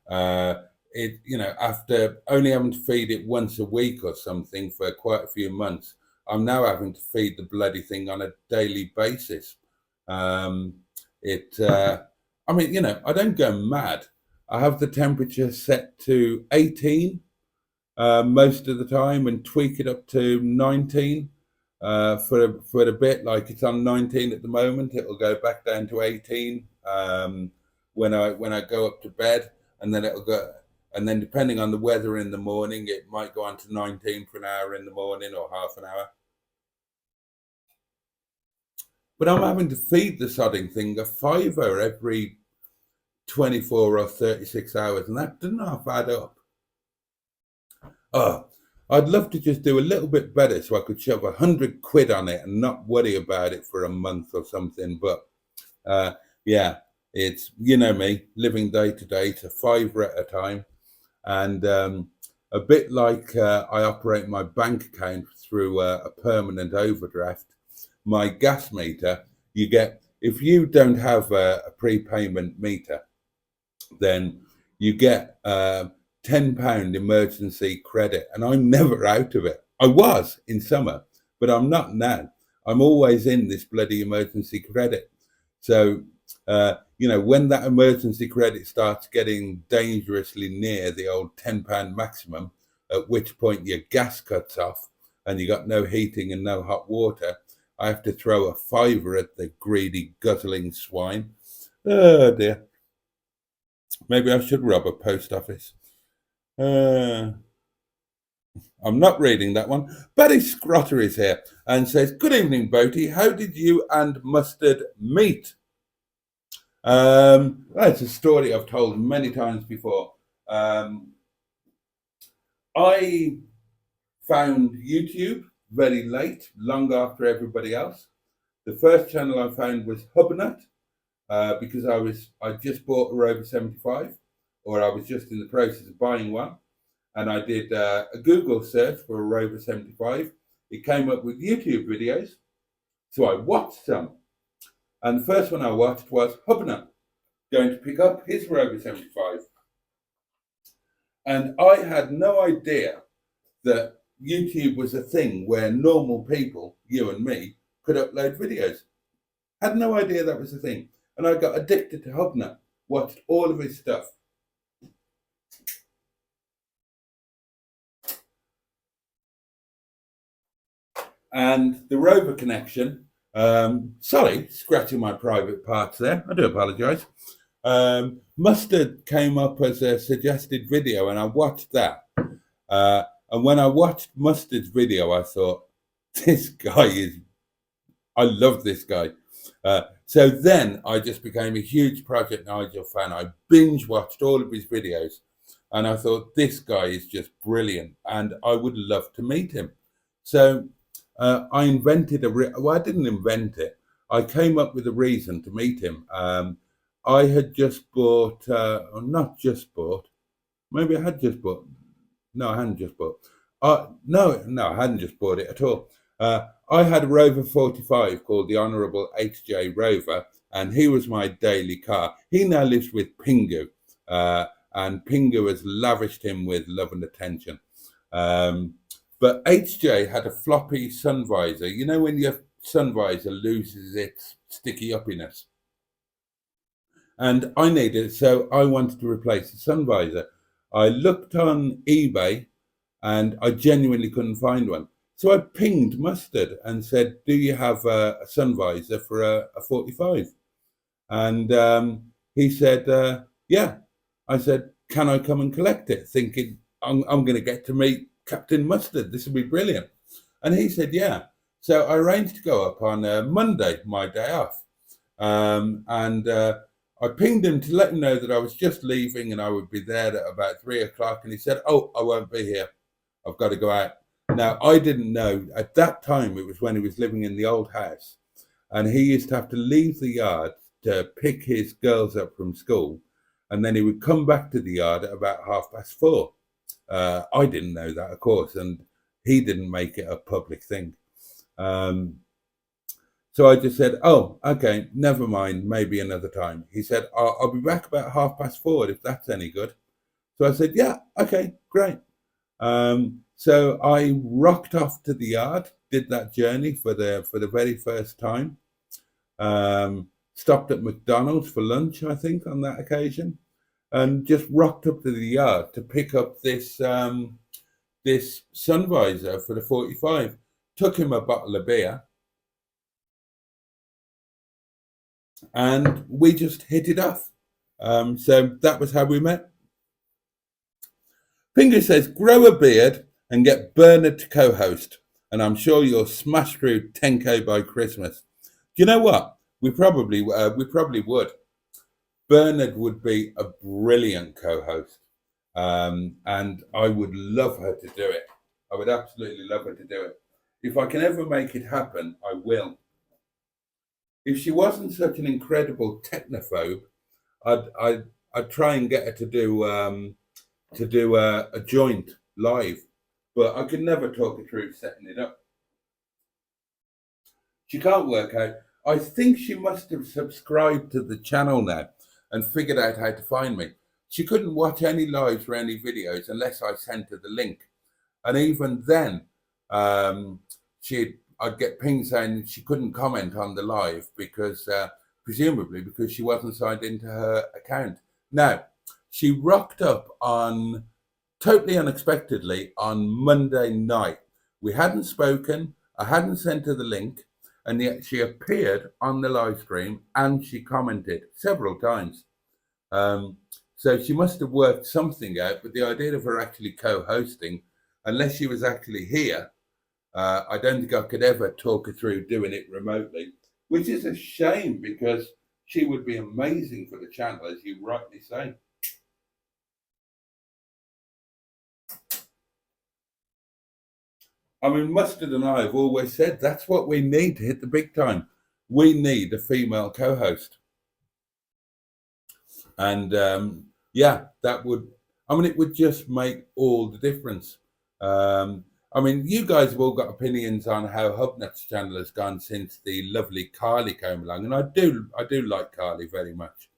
uh, it, after only having to feed it once a week or something for quite a few months, I'm now having to feed the bloody thing on a daily basis. Um, I mean, I don't go mad. I have the temperature set to 18 most of the time and tweak it up to 19 for a bit. Like it's on 19 at the moment, it'll go back down to 18 when I go up to bed, and then it'll go. And then, depending on the weather in the morning, it might go on to 19 for an hour in the morning or half an hour. But I'm having to feed the sodding thing a fiver every 24 or 36 hours, and that doesn't half add up. Oh, I'd love to just do a little bit better so I could shove 100 quid on it and not worry about it for a month or something. But yeah, it's, me, living day to day to fiver at a time. And a bit like I operate my bank account through a permanent overdraft, my gas meter, if you don't have a prepayment meter, then you get £10 emergency credit, and I'm never out of it. I was in summer, but I'm not now. I'm always in this bloody emergency credit. So, when that emergency credit starts getting dangerously near the old £10 maximum, at which point your gas cuts off and you got no heating and no hot water, I have to throw a fiver at the greedy, guzzling swine. Oh dear. Maybe I should rob a post office. I'm not reading that one. Betty Scrotter is here and says, "Good evening, Boaty. How did you and Mustard meet?" It's a story I've told many times before. I found YouTube very late, long after everybody else. The first channel I found was Hubnut, because I just bought a Rover 75, or I was just in the process of buying one, and I did a Google search for a Rover 75. It came up with YouTube videos, so I watched some. And the first one I watched was Hubnut going to pick up his Rover 75. And I had no idea that YouTube was a thing where normal people, you and me, could upload videos. Had no idea that was a thing. And I got addicted to Hubnut, watched all of his stuff. And the Rover connection, sorry, scratching my private parts there, I do apologise. Mustard came up as a suggested video, and I watched that. And when I watched Mustard's video, I thought, I love this guy. So then I just became a huge Project Nigel fan. I binge watched all of his videos, and I thought, this guy is just brilliant, and I would love to meet him. So I invented I didn't invent it. I came up with a reason to meet him. I had just bought, or not just bought, maybe I had just bought. No, I hadn't just bought. No, I hadn't just bought it at all. I had a Rover 45 called the Honourable HJ Rover, and he was my daily car. He now lives with Pingu, and Pingu has lavished him with love and attention. But HJ had a floppy sun visor. You know when your sun visor loses its sticky uppiness? And I needed it, so I wanted to replace the sun visor. I looked on eBay, and I genuinely couldn't find one. So I pinged Mustard and said, "Do you have a sun visor for a 45? And he said, "Yeah." I said, "Can I come and collect it?" Thinking I'm going to get to meet Captain Mustard. This will be brilliant. And he said, "Yeah." So I arranged to go up on Monday, my day off. And I pinged him to let him know that I was just leaving and I would be there at about 3 o'clock. And he said, "Oh, I won't be here. I've got to go out." Now, I didn't know at that time, it was when he was living in the old house. And he used to have to leave the yard to pick his girls up from school. And then he would come back to the yard at about 4:30. I didn't know that, of course, and he didn't make it a public thing. So I just said, "Oh, okay, never mind, maybe another time." He said, I'll be back about 4:30 if that's any good." So I said, "Yeah, okay, great." So I rocked off to the yard, did that journey for the very first time. Stopped at McDonald's for lunch, I think, on that occasion, and just rocked up to the yard to pick up this sun visor for the 45. Took him a bottle of beer, and we just hit it off. So that was how we met. Pingu says, "Grow a beard and get Bernard to co-host, and I'm sure you'll smash through 10K by Christmas." Do you know what? We probably would. Bernard would be a brilliant co-host, and I would love her to do it. I would absolutely love her to do it. If I can ever make it happen, I will. If she wasn't such an incredible technophobe, I'd try and get her to do a joint live, but I could never talk her through setting it up. She can't work out. I think she must have subscribed to the channel now and figured out how to find me. She couldn't watch any lives or any videos unless I sent her the link, and even then, I'd get pings saying she couldn't comment on the live because presumably because she wasn't signed into her account. Now, she rocked up on totally unexpectedly on Monday night. We hadn't spoken, I hadn't sent her the link, and yet she appeared on the live stream and she commented several times. So she must have worked something out, but the idea of her actually co-hosting, unless she was actually here, I don't think I could ever talk her through doing it remotely, which is a shame because she would be amazing for the channel, as you rightly say. I mean, Mustard and I have always said that's what we need to hit the big time. We need a female co-host. And yeah, that would, I mean, it would just make all the difference. I mean, you guys have all got opinions on how Hubnut's channel has gone since the lovely Carly came along, and I do like Carly very much.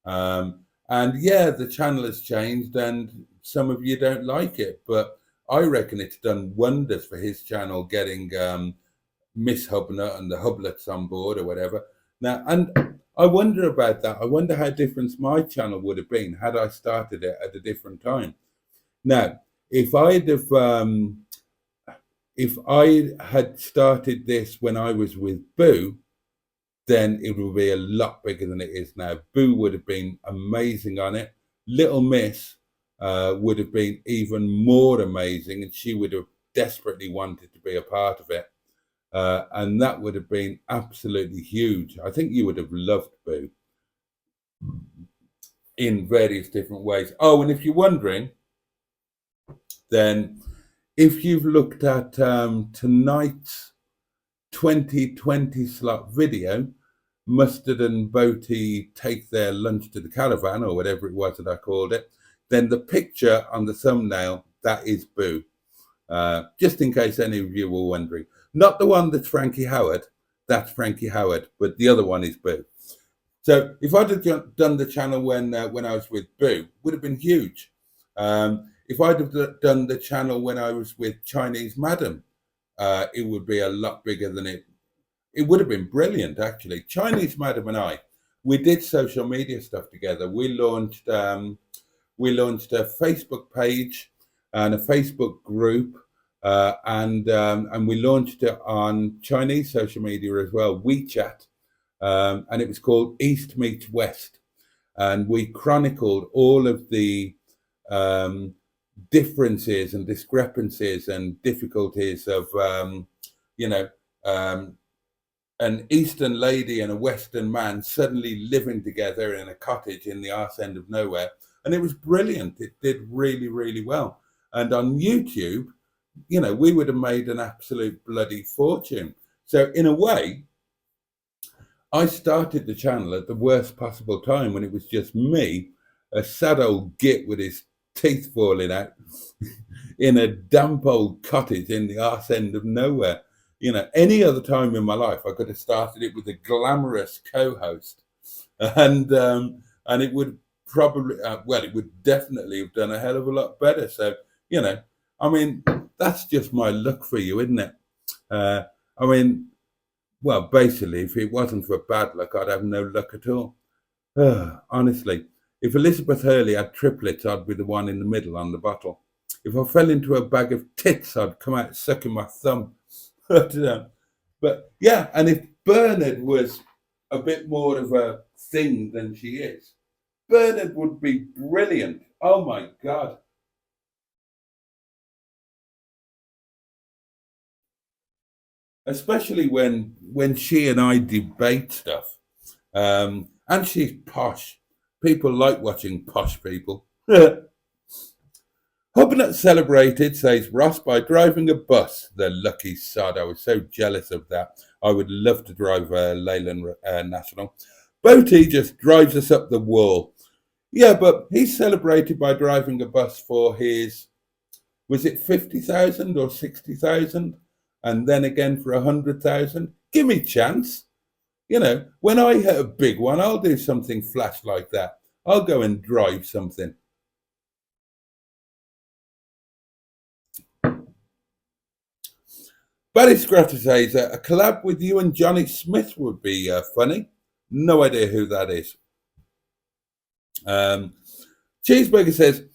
And yeah, the channel has changed, and some of you don't like it, but I reckon it's done wonders for his channel getting Miss Hubnut and the Hublets on board or whatever. Now, and I wonder about that. I wonder how different my channel would have been had I started it at a different time. Now, if I had started this when I was with Boo, then it would be a lot bigger than it is now. Boo would have been amazing on it. Little Miss would have been even more amazing, and she would have desperately wanted to be a part of it. And that would have been absolutely huge. I think you would have loved Boo in various different ways. Oh, and if you're wondering, then if you've looked at tonight's 2020 slot video, Mustard and Boaty take their lunch to the caravan, or whatever it was that I called it, then the picture on the thumbnail, that is Boo. Just in case any of you were wondering. Not the one that's Frankie Howard, that's Frankie Howard, but the other one is Boo. So if I'd have done the channel when I was with Boo, would have been huge. If I'd have done the channel when I was with Chinese Madam, it would be a lot bigger than it. It would have been brilliant, actually. Chinese Madam and I, we did social media stuff together. We launched a Facebook page and a Facebook group, and we launched it on Chinese social media as well, WeChat, and it was called East Meets West, and we chronicled all of the differences and discrepancies and difficulties of an Eastern lady and a Western man suddenly living together in a cottage in the arse end of nowhere. And it was brilliant. It did really, really well. And on YouTube, we would have made an absolute bloody fortune. So in a way, I started the channel at the worst possible time when it was just me, a sad old git with his teeth falling out in a damp old cottage in the arse end of nowhere. Any other time in my life, I could have started it with a glamorous co-host, and it would probably, it would definitely have done a hell of a lot better. So, I mean, that's just my luck for you, isn't it? I mean, well, basically, if it wasn't for bad luck, I'd have no luck at all. Honestly, if Elizabeth Hurley had triplets, I'd be the one in the middle on the bottle. If I fell into a bag of tits, I'd come out sucking my thumb. But yeah, and if Bernard was a bit more of a thing than she is, Bernard would be brilliant. Oh my God. Especially when she and I debate stuff. And she's posh. People like watching posh people. Hubnut celebrated, says Ross, by driving a bus. The lucky sod. I was so jealous of that. I would love to drive a Leyland National. Boaty just drives us up the wall. Yeah, but he's celebrated by driving a bus for his, was it 50,000 or 60,000? And then again for 100,000? Give me a chance. When I hit a big one, I'll do something flash like that. I'll go and drive something. Barry Scratter says a collab with you and Johnny Smith would be funny. No idea who that is. Cheeseburger says,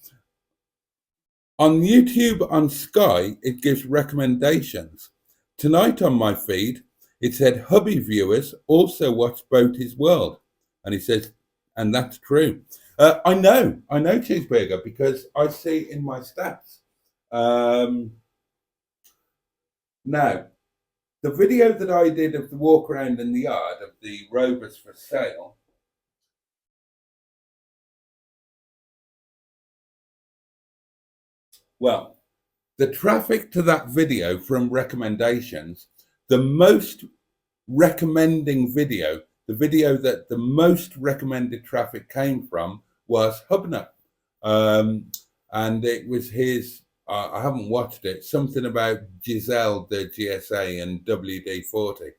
on YouTube on Sky, it gives recommendations. Tonight on my feed, it said hubby viewers also watch Boaty's World. And he says, and that's true. I know Cheeseburger, because I see in my stats. Now, the video that I did of the walk around in the yard of the Rovers for sale, well, the traffic to that video from recommendations, the most recommending video, the video that the most recommended traffic came from was Hubnut. And it was his, I haven't watched it, something about Giselle, the GSA and WD-40.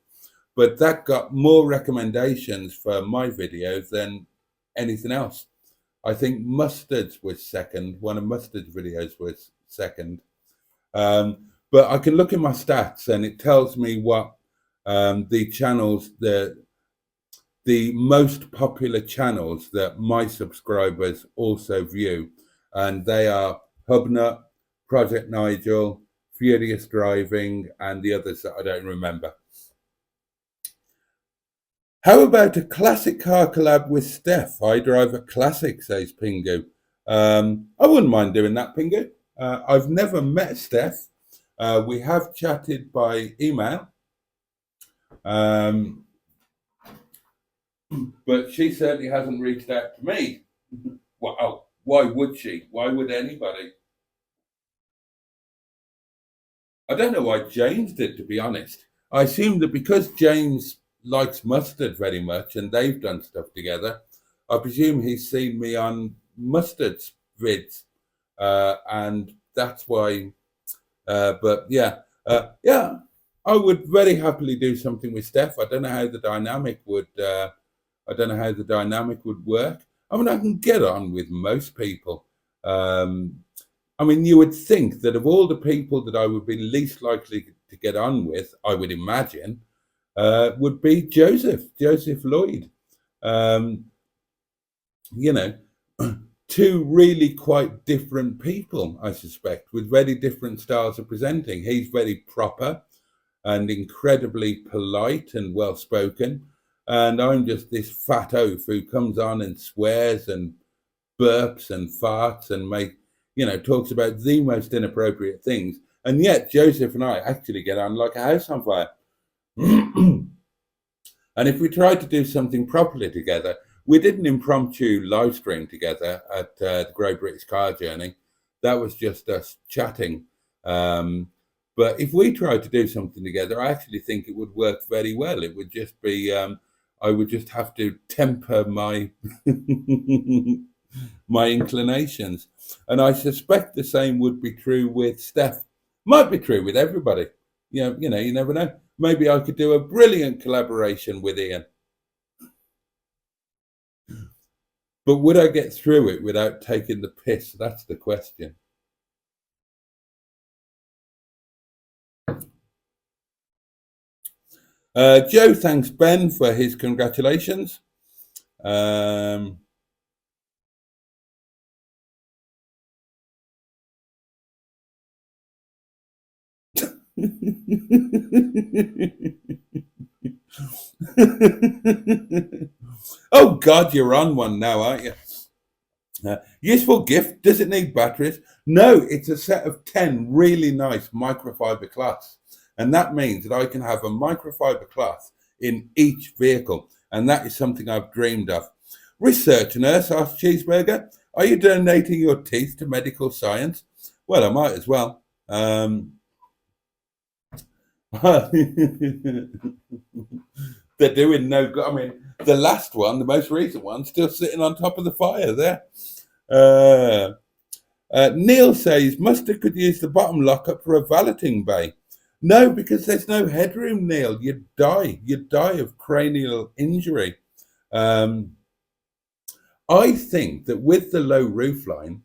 But that got more recommendations for my video than anything else. I think Mustard's was second. One of Mustard's videos was second. But I can look in my stats and it tells me what the channels, the most popular channels that my subscribers also view. And they are Hubnut, Project Nigel, Furious Driving, and the others that I don't remember. How about a classic car collab with Steph? I drive a classic, says Pingu. I wouldn't mind doing that, Pingu. I've never met Steph. We have chatted by email. But she certainly hasn't reached out to me. Wow. Why would she? Why would anybody? I don't know why James did, to be honest. I assume that because James likes Mustard very much and they've done stuff together, I presume he's seen me on Mustard's vids. And that's why, but yeah, I would very happily do something with Steph. I don't know how the dynamic would, work. I mean, I can get on with most people. I mean, you would think that of all the people that I would be least likely to get on with, I would imagine, would be Joseph Lloyd. Two really quite different people, I suspect, with very different styles of presenting. He's very proper and incredibly polite and well-spoken. And I'm just this fat oaf who comes on and swears and burps and farts and talks about the most inappropriate things. And yet Joseph and I actually get on like a house on fire. And if we tried to do something properly together, we did an impromptu live stream together at the Great British Car Journey. That was just us chatting. But if we tried to do something together, I actually think it would work very well. It would just be, I would just have to temper my my inclinations. And I suspect the same would be true with Steph. Might be true with everybody. You never know. Maybe I could do a brilliant collaboration with Ian. But would I get through it without taking the piss? That's the question. Joe thanks Ben for his congratulations. Oh God, you're on one now, aren't you? Useful gift. Does it need batteries? No, it's a set of 10 really nice microfiber cloths. And that means that I can have a microfiber cloth in each vehicle. And that is something I've dreamed of. Research nurse asked Cheeseburger, are you donating your teeth to medical science? Well, I might as well. They're doing no good. I mean, the last one, the most recent one, still sitting on top of the fire there. Neil says Mustard could use the bottom lockup for a valeting bay. No, because there's no headroom, Neil. You'd die. You'd die of cranial injury. I think that with the low roofline,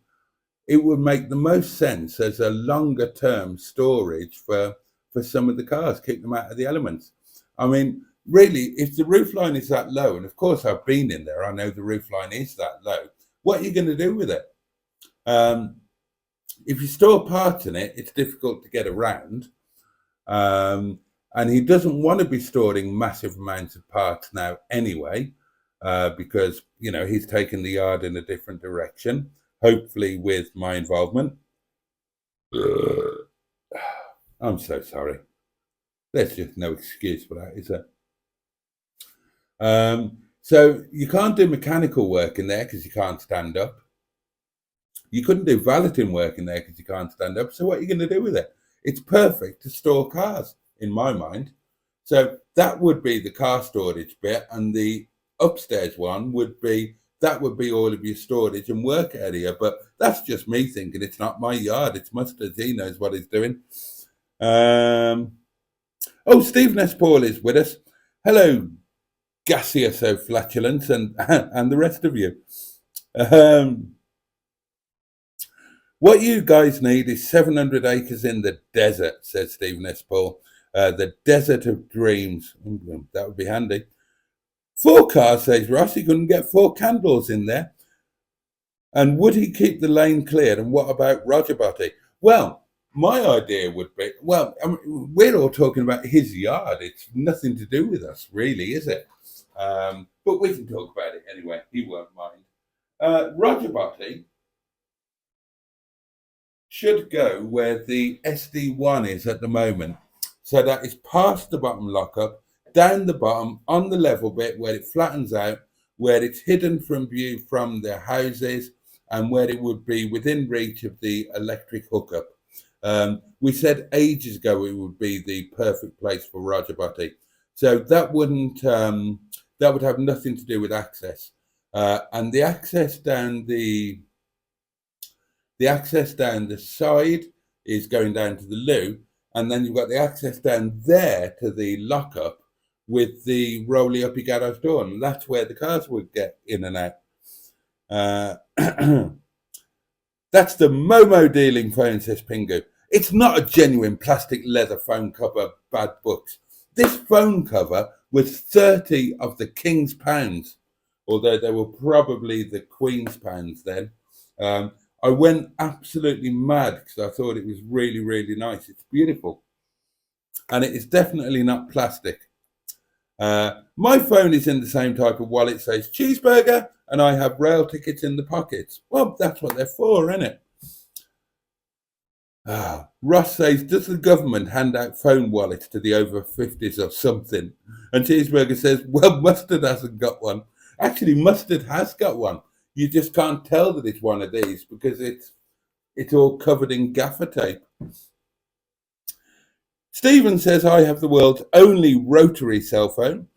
it would make the most sense as a longer term storage for some of the cars, keep them out of the elements. I mean, really, if the roofline is that low, and of course I've been in there, I know the roofline is that low, what are you going to do with it? If you store parts in it, it's difficult to get around. And he doesn't want to be storing massive amounts of parts now anyway, because, he's taken the yard in a different direction, hopefully with my involvement. I'm so sorry. There's just no excuse for that, is there? So you can't do mechanical work in there because you can't stand up. You couldn't do valeting work in there because you can't stand up. So what are you going to do with it? It's perfect to store cars, in my mind. So that would be the car storage bit, and the upstairs one would be all of your storage and work area. But that's just me thinking. It's not my yard. It's Mustard's. He knows what he's doing. Stephen S. Paul is with us. Hello, gaseous of flatulence and the rest of you. What you guys need is 700 acres in the desert, says Stephen S. Paul. The desert of dreams. That would be handy. 4 cars, says Ross. He couldn't get 4 candles in there. And would he keep the lane cleared? And what about Roger Boaty? Well, my idea would be, we're all talking about his yard. It's nothing to do with us, really, is it? But we can talk about it anyway. He won't mind. Roger Boaty should go where the SD1 is at the moment. So that is past the bottom lockup, down the bottom, on the level bit where it flattens out, where it's hidden from view from the houses, and where it would be within reach of the electric hookup. We said ages ago it would be the perfect place for Roger Boaty. So that wouldn't, that would have nothing to do with access. And the access down the side is going down to the loo, and then you've got the access down there to the lockup with the rolly-uppy garage door, and that's where the cars would get in and out. That's the Momo dealing phone, says Pingu. It's not a genuine plastic leather phone cover, bad books. This phone cover was 30 of the King's pounds, although they were probably the Queen's pounds then. I went absolutely mad because I thought it was really, really nice. It's beautiful. And it is definitely not plastic. My phone is in the same type of wallet, says Cheeseburger, and I have rail tickets in the pockets. Well, that's what they're for, isn't it? Ross says, does the government hand out phone wallets to the over 50s or something? And Cheeseburger says, well, Mustard hasn't got one. Actually, Mustard has got one. You just can't tell that it's one of these because it's all covered in gaffer tape. Stephen says, I have the world's only rotary cell phone.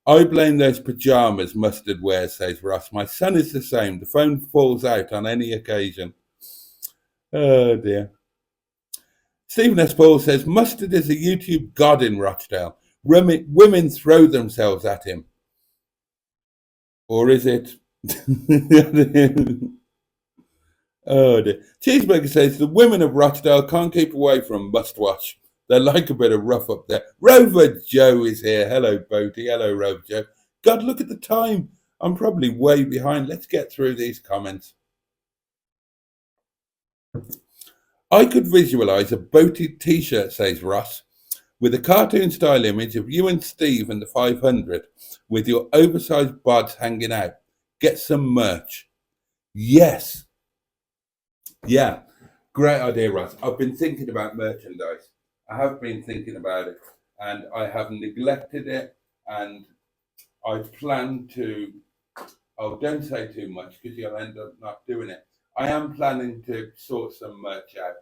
I blame those pajamas Mustard wears, says Ross. My son is the same. The phone falls out on any occasion. Oh, dear. Stephen S. Paul says, Mustard is a YouTube god in Rochdale. Women throw themselves at him. Or is it? Oh, dear. Cheeseburger says, the women of Rochdale can't keep away from must-watch. They like a bit of rough up there. Rover Joe is here. Hello, Boaty. Hello, Rover Joe. God, look at the time. I'm probably way behind. Let's get through these comments. I could visualise a Boaty t-shirt, says Ross, with a cartoon-style image of you and Steve and the 500 with your oversized bods hanging out. Get some merch. Yes. Yeah. Great idea, Ross. I've been thinking about merchandise. I have been thinking about it, and I have neglected it, and I plan to, oh, don't say too much because you'll end up not doing it. I am planning to sort some merch out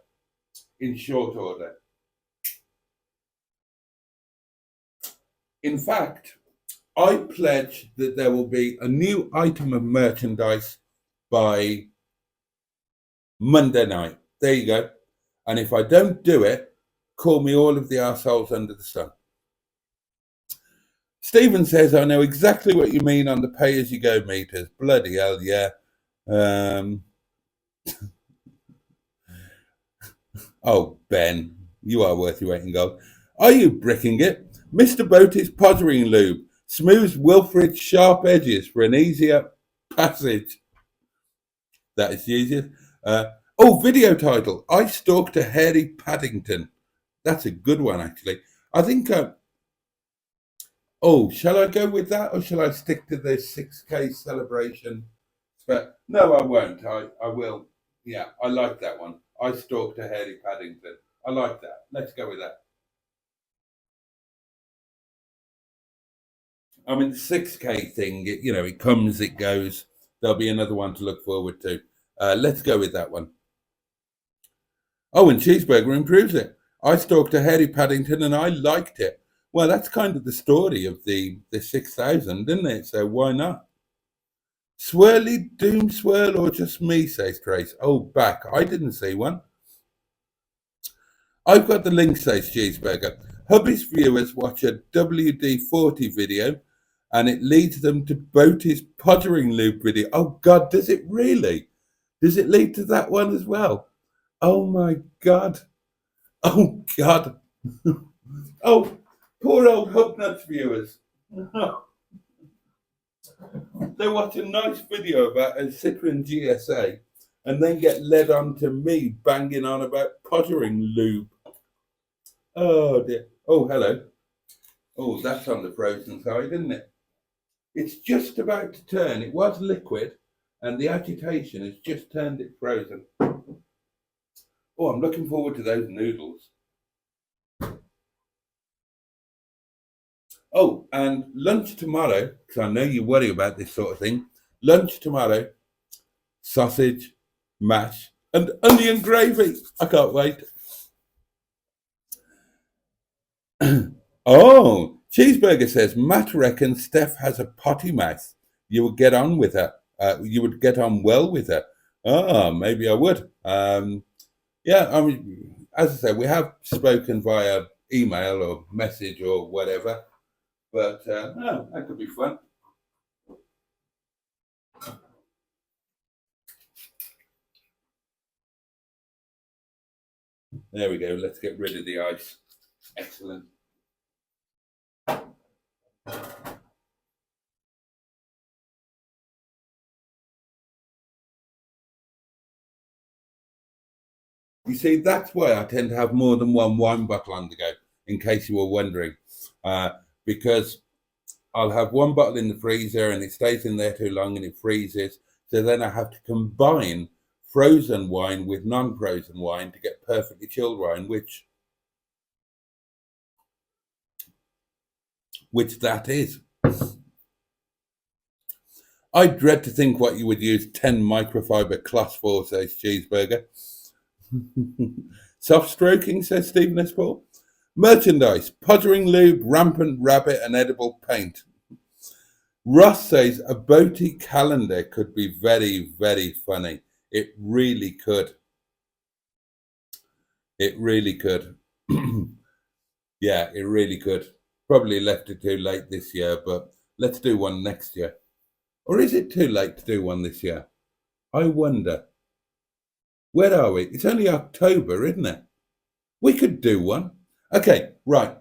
in short order. In fact, I pledge that there will be a new item of merchandise by Monday night. There you go. And if I don't do it, call me all of the arseholes under the sun. Stephen says, I know exactly what you mean on the pay-as-you-go meters. Bloody hell, yeah. Oh, Ben, you are worth your weight in gold. Are you bricking it? Mr. Boaty's pottering lube smooths Wilfred's sharp edges for an easier passage. That is the easiest. Video title. I stalked a Hairy Paddington. That's a good one, actually. I think, shall I go with that or shall I stick to the 6K celebration? But no, I won't. I will. Yeah, I like that one. I stalked a Hairy Paddington. I like that. Let's go with that. I mean, the 6K thing, it comes, it goes. There'll be another one to look forward to. Let's go with that one. Oh, and Cheeseburger improves it. I stalked a Hairy Paddington and I liked it. Well, that's kind of the story of the 6,000, isn't it? So why not? Swirly Doom Swirl or just me, says Trace. Oh, back. I didn't see one. I've got the link, says Cheeseburger. Hubby's viewers watch a WD-40 video and it leads them to Boaty's pottering lube video. Oh, God, does it really? Does it lead to that one as well? Oh, my God. Oh, God. Oh, poor old Hubnuts viewers. They watch a nice video about a Citroen GSA and then get led on to me banging on about pottering lube. Oh, dear. Oh, hello. Oh, that's on the frozen side, isn't it? It's just about to turn. It was liquid and the agitation has just turned it frozen. Oh, I'm looking forward to those noodles. Oh, and lunch tomorrow, because I know you worry about this sort of thing. Lunch tomorrow, sausage, mash, and onion gravy. I can't wait. Oh, Cheeseburger says, Matt reckons Steph has a potty mouth. You would get on with her. You would get on well with her. Oh, maybe I would. Yeah, I mean, as I said, we have spoken via email or message or whatever. But no, that could be fun. There we go. Let's get rid of the ice. Excellent. You see, that's why I tend to have more than one wine bottle on the go, in case you were wondering. Because I'll have one bottle in the freezer and it stays in there too long and it freezes. So then I have to combine frozen wine with non-frozen wine to get perfectly chilled wine, which that is. I dread to think what you would use 10 microfiber cloths for, says Cheeseburger. Soft stroking, says Stephen S. Paul. Merchandise, pottering lube, rampant rabbit and edible paint. Ross says a Boaty calendar could be very, very funny. It really could. It really could. Yeah, it really could. Probably left it too late this year, but let's do one next year. Or is it too late to do one this year? I wonder. Where are we? It's only October, isn't it? We could do one. Okay, right.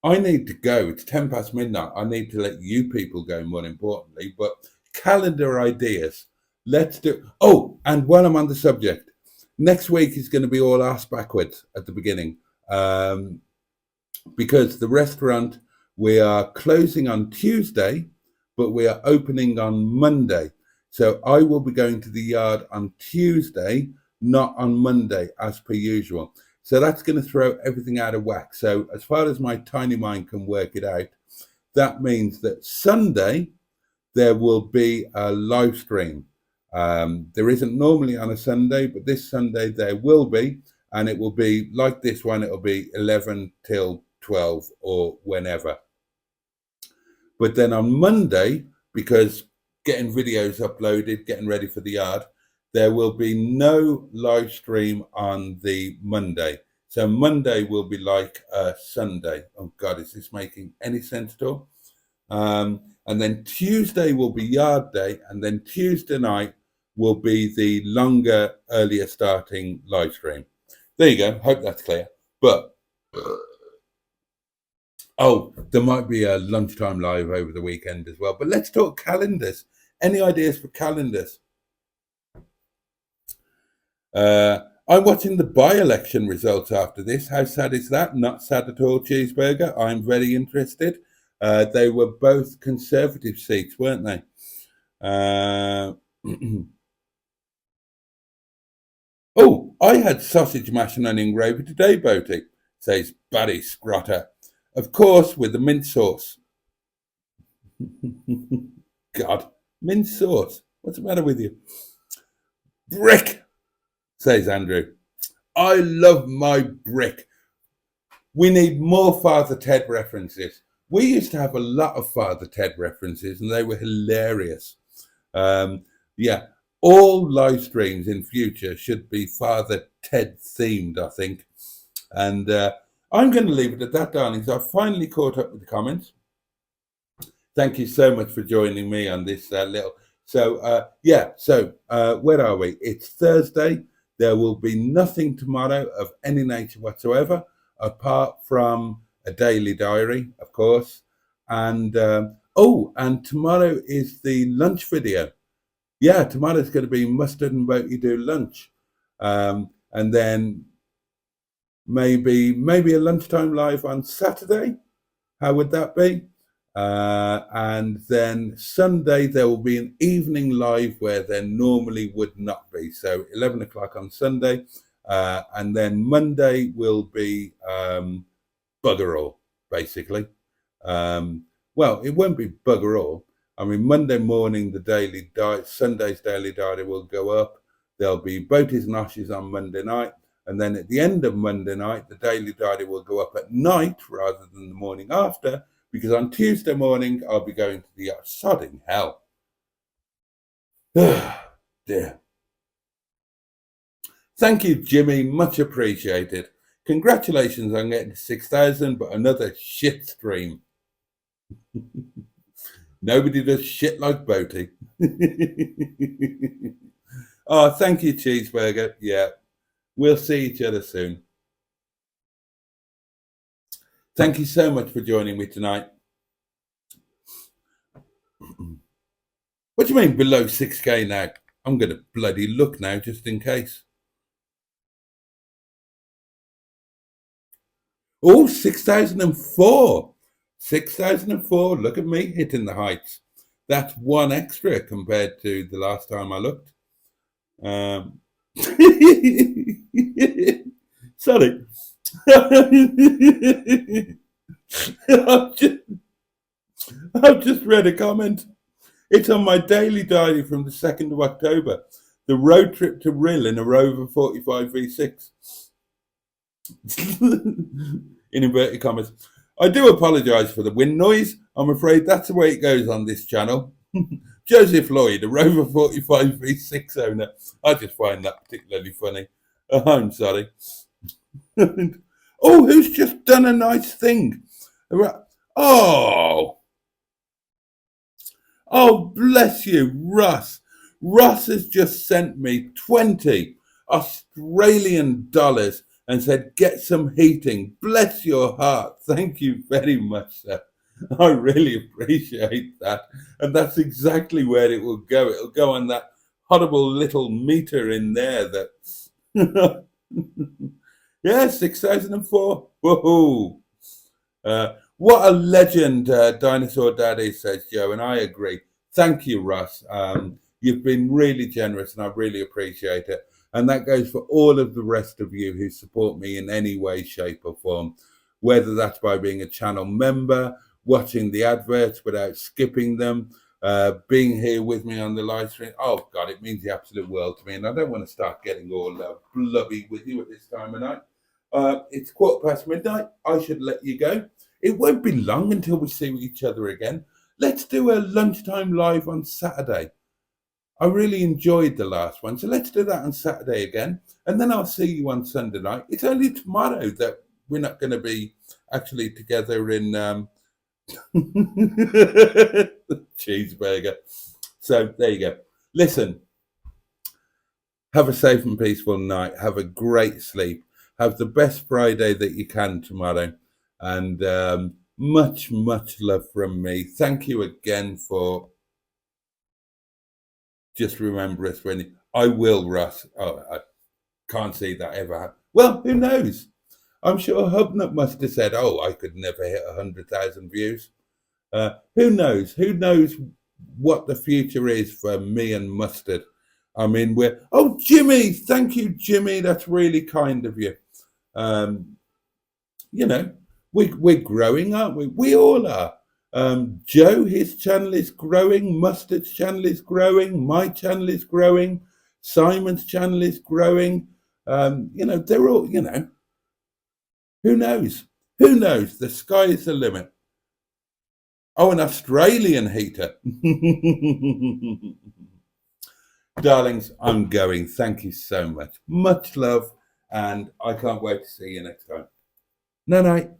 I need to go. It's 10 past midnight. I need to let you people go, more importantly. But calendar ideas. Let's do. Oh, and while I'm on the subject, next week is going to be all ass backwards at the beginning. Because the restaurant, we are closing on Tuesday, but we are opening on Monday. So I will be going to the yard on Tuesday, not on Monday, as per usual. So that's going to throw everything out of whack. So as far as my tiny mind can work it out, that means that Sunday, there will be a live stream. There isn't normally on a Sunday, but this Sunday there will be. And it will be like this one. It will be 11 till 12 or whenever. But then on Monday, because getting videos uploaded, getting ready for the yard, there will be no live stream on the Monday. So Monday will be like a Sunday. Oh God, is this making any sense at all? And then Tuesday will be yard day. And then Tuesday night will be the longer, earlier starting live stream. There you go. Hope that's clear. But, oh, there might be a lunchtime live over the weekend as well. But let's talk calendars. Any ideas for calendars? I'm watching the by-election results after this. How sad is that? Not sad at all, Cheeseburger. I'm very interested. They were both Conservative seats, weren't they? Oh, I had sausage mash and onion gravy today, Boaty, says Barry Scrotter. Of course, with the mint sauce. God, mint sauce. What's the matter with you? Brick, says Andrew. I love my brick. We need more Father Ted references. We used to have a lot of Father Ted references and they were hilarious. Yeah, all live streams in future should be Father Ted themed, I think. And I'm going to leave it at that, darlings. I've finally caught up with the comments. Thank you so much for joining me on this little... So, yeah, so where are we? It's Thursday. There will be nothing tomorrow of any nature whatsoever, apart from a daily diary, of course. And, oh, and tomorrow is the lunch video. Yeah, tomorrow's going to be Mustard and Boaty do lunch. And then maybe a lunchtime live on Saturday. How would that be? And then Sunday, there will be an evening live where there normally would not be. So 11 o'clock on Sunday. And then Monday will be bugger all, basically. Well, it won't be bugger all. I mean, Monday morning, the daily diet, Sunday's daily diary will go up. There'll be Boaties and Oshes on Monday night. And then at the end of Monday night, the daily diary will go up at night rather than the morning after, because on Tuesday morning, I'll be going to the sodding hell. Dear. Thank you, Jimmy. Much appreciated. Congratulations on getting 6,000, but another shit stream. Nobody does shit like Boaty. Oh, thank you, Cheeseburger. Yeah, we'll see each other soon. Thank you so much for joining me tonight. What do you mean below 6K now? I'm going to bloody look now just in case. Oh, 6,004. 6,004. Look at me hitting the heights. That's one extra compared to the last time I looked. Sorry. I've just, I've just read a comment. It's on my daily diary from the 2nd of October. The road trip to Rill in a Rover 45 V6. In inverted commas. I do apologise for the wind noise. I'm afraid that's the way it goes on this channel. Joseph Lloyd, a Rover 45 V6 owner. I just find that particularly funny. I'm sorry. Oh, who's just done a nice thing? Oh, oh, bless you, Russ. Russ has just sent me 20 Australian dollars and said, get some heating. Bless your heart. Thank you very much, sir. I really appreciate that. And that's exactly where it will go. It'll go on that horrible little meter in there that. Yeah, 6004. Woohoo. What a legend Dinosaur Daddy, says Joe, and I agree. Thank you, Russ. You've been really generous and I really appreciate it. And that goes for all of the rest of you who support me in any way, shape or form, whether that's by being a channel member, watching the adverts without skipping them, being here with me on the live stream. Oh, God, it means the absolute world to me. And I don't want to start getting all blubby with you at this time of night. It's midnight. I should let you go. It won't be long until we see each other again. Let's do a lunchtime live on Saturday. I really enjoyed the last one, so let's do that on Saturday again. And then I'll see you on Sunday night. It's only tomorrow that we're not going to be actually together in cheeseburger. So there you go. Listen, have a safe and peaceful night. Have a great sleep. Have the best Friday that you can tomorrow. And much, much love from me. Thank you again for just remember us when I will, Russ. Oh, I can't see that ever happen. Well, who knows? I'm sure Hubnut must have said, oh, I could never hit 100,000 views. Who knows? Who knows what the future is for me and Mustard? I mean, oh, Jimmy, thank you, Jimmy. That's really kind of you. You know, we're growing, aren't we? We all are. Joe, his channel is growing. Mustard's channel is growing. My channel is growing. Simon's channel is growing. You know, they're all, you know, who knows? Who knows? The sky is the limit. Oh, an Australian heater. Darlings, I'm going. Thank you so much. Much love. And I can't wait to see you next time. Night night.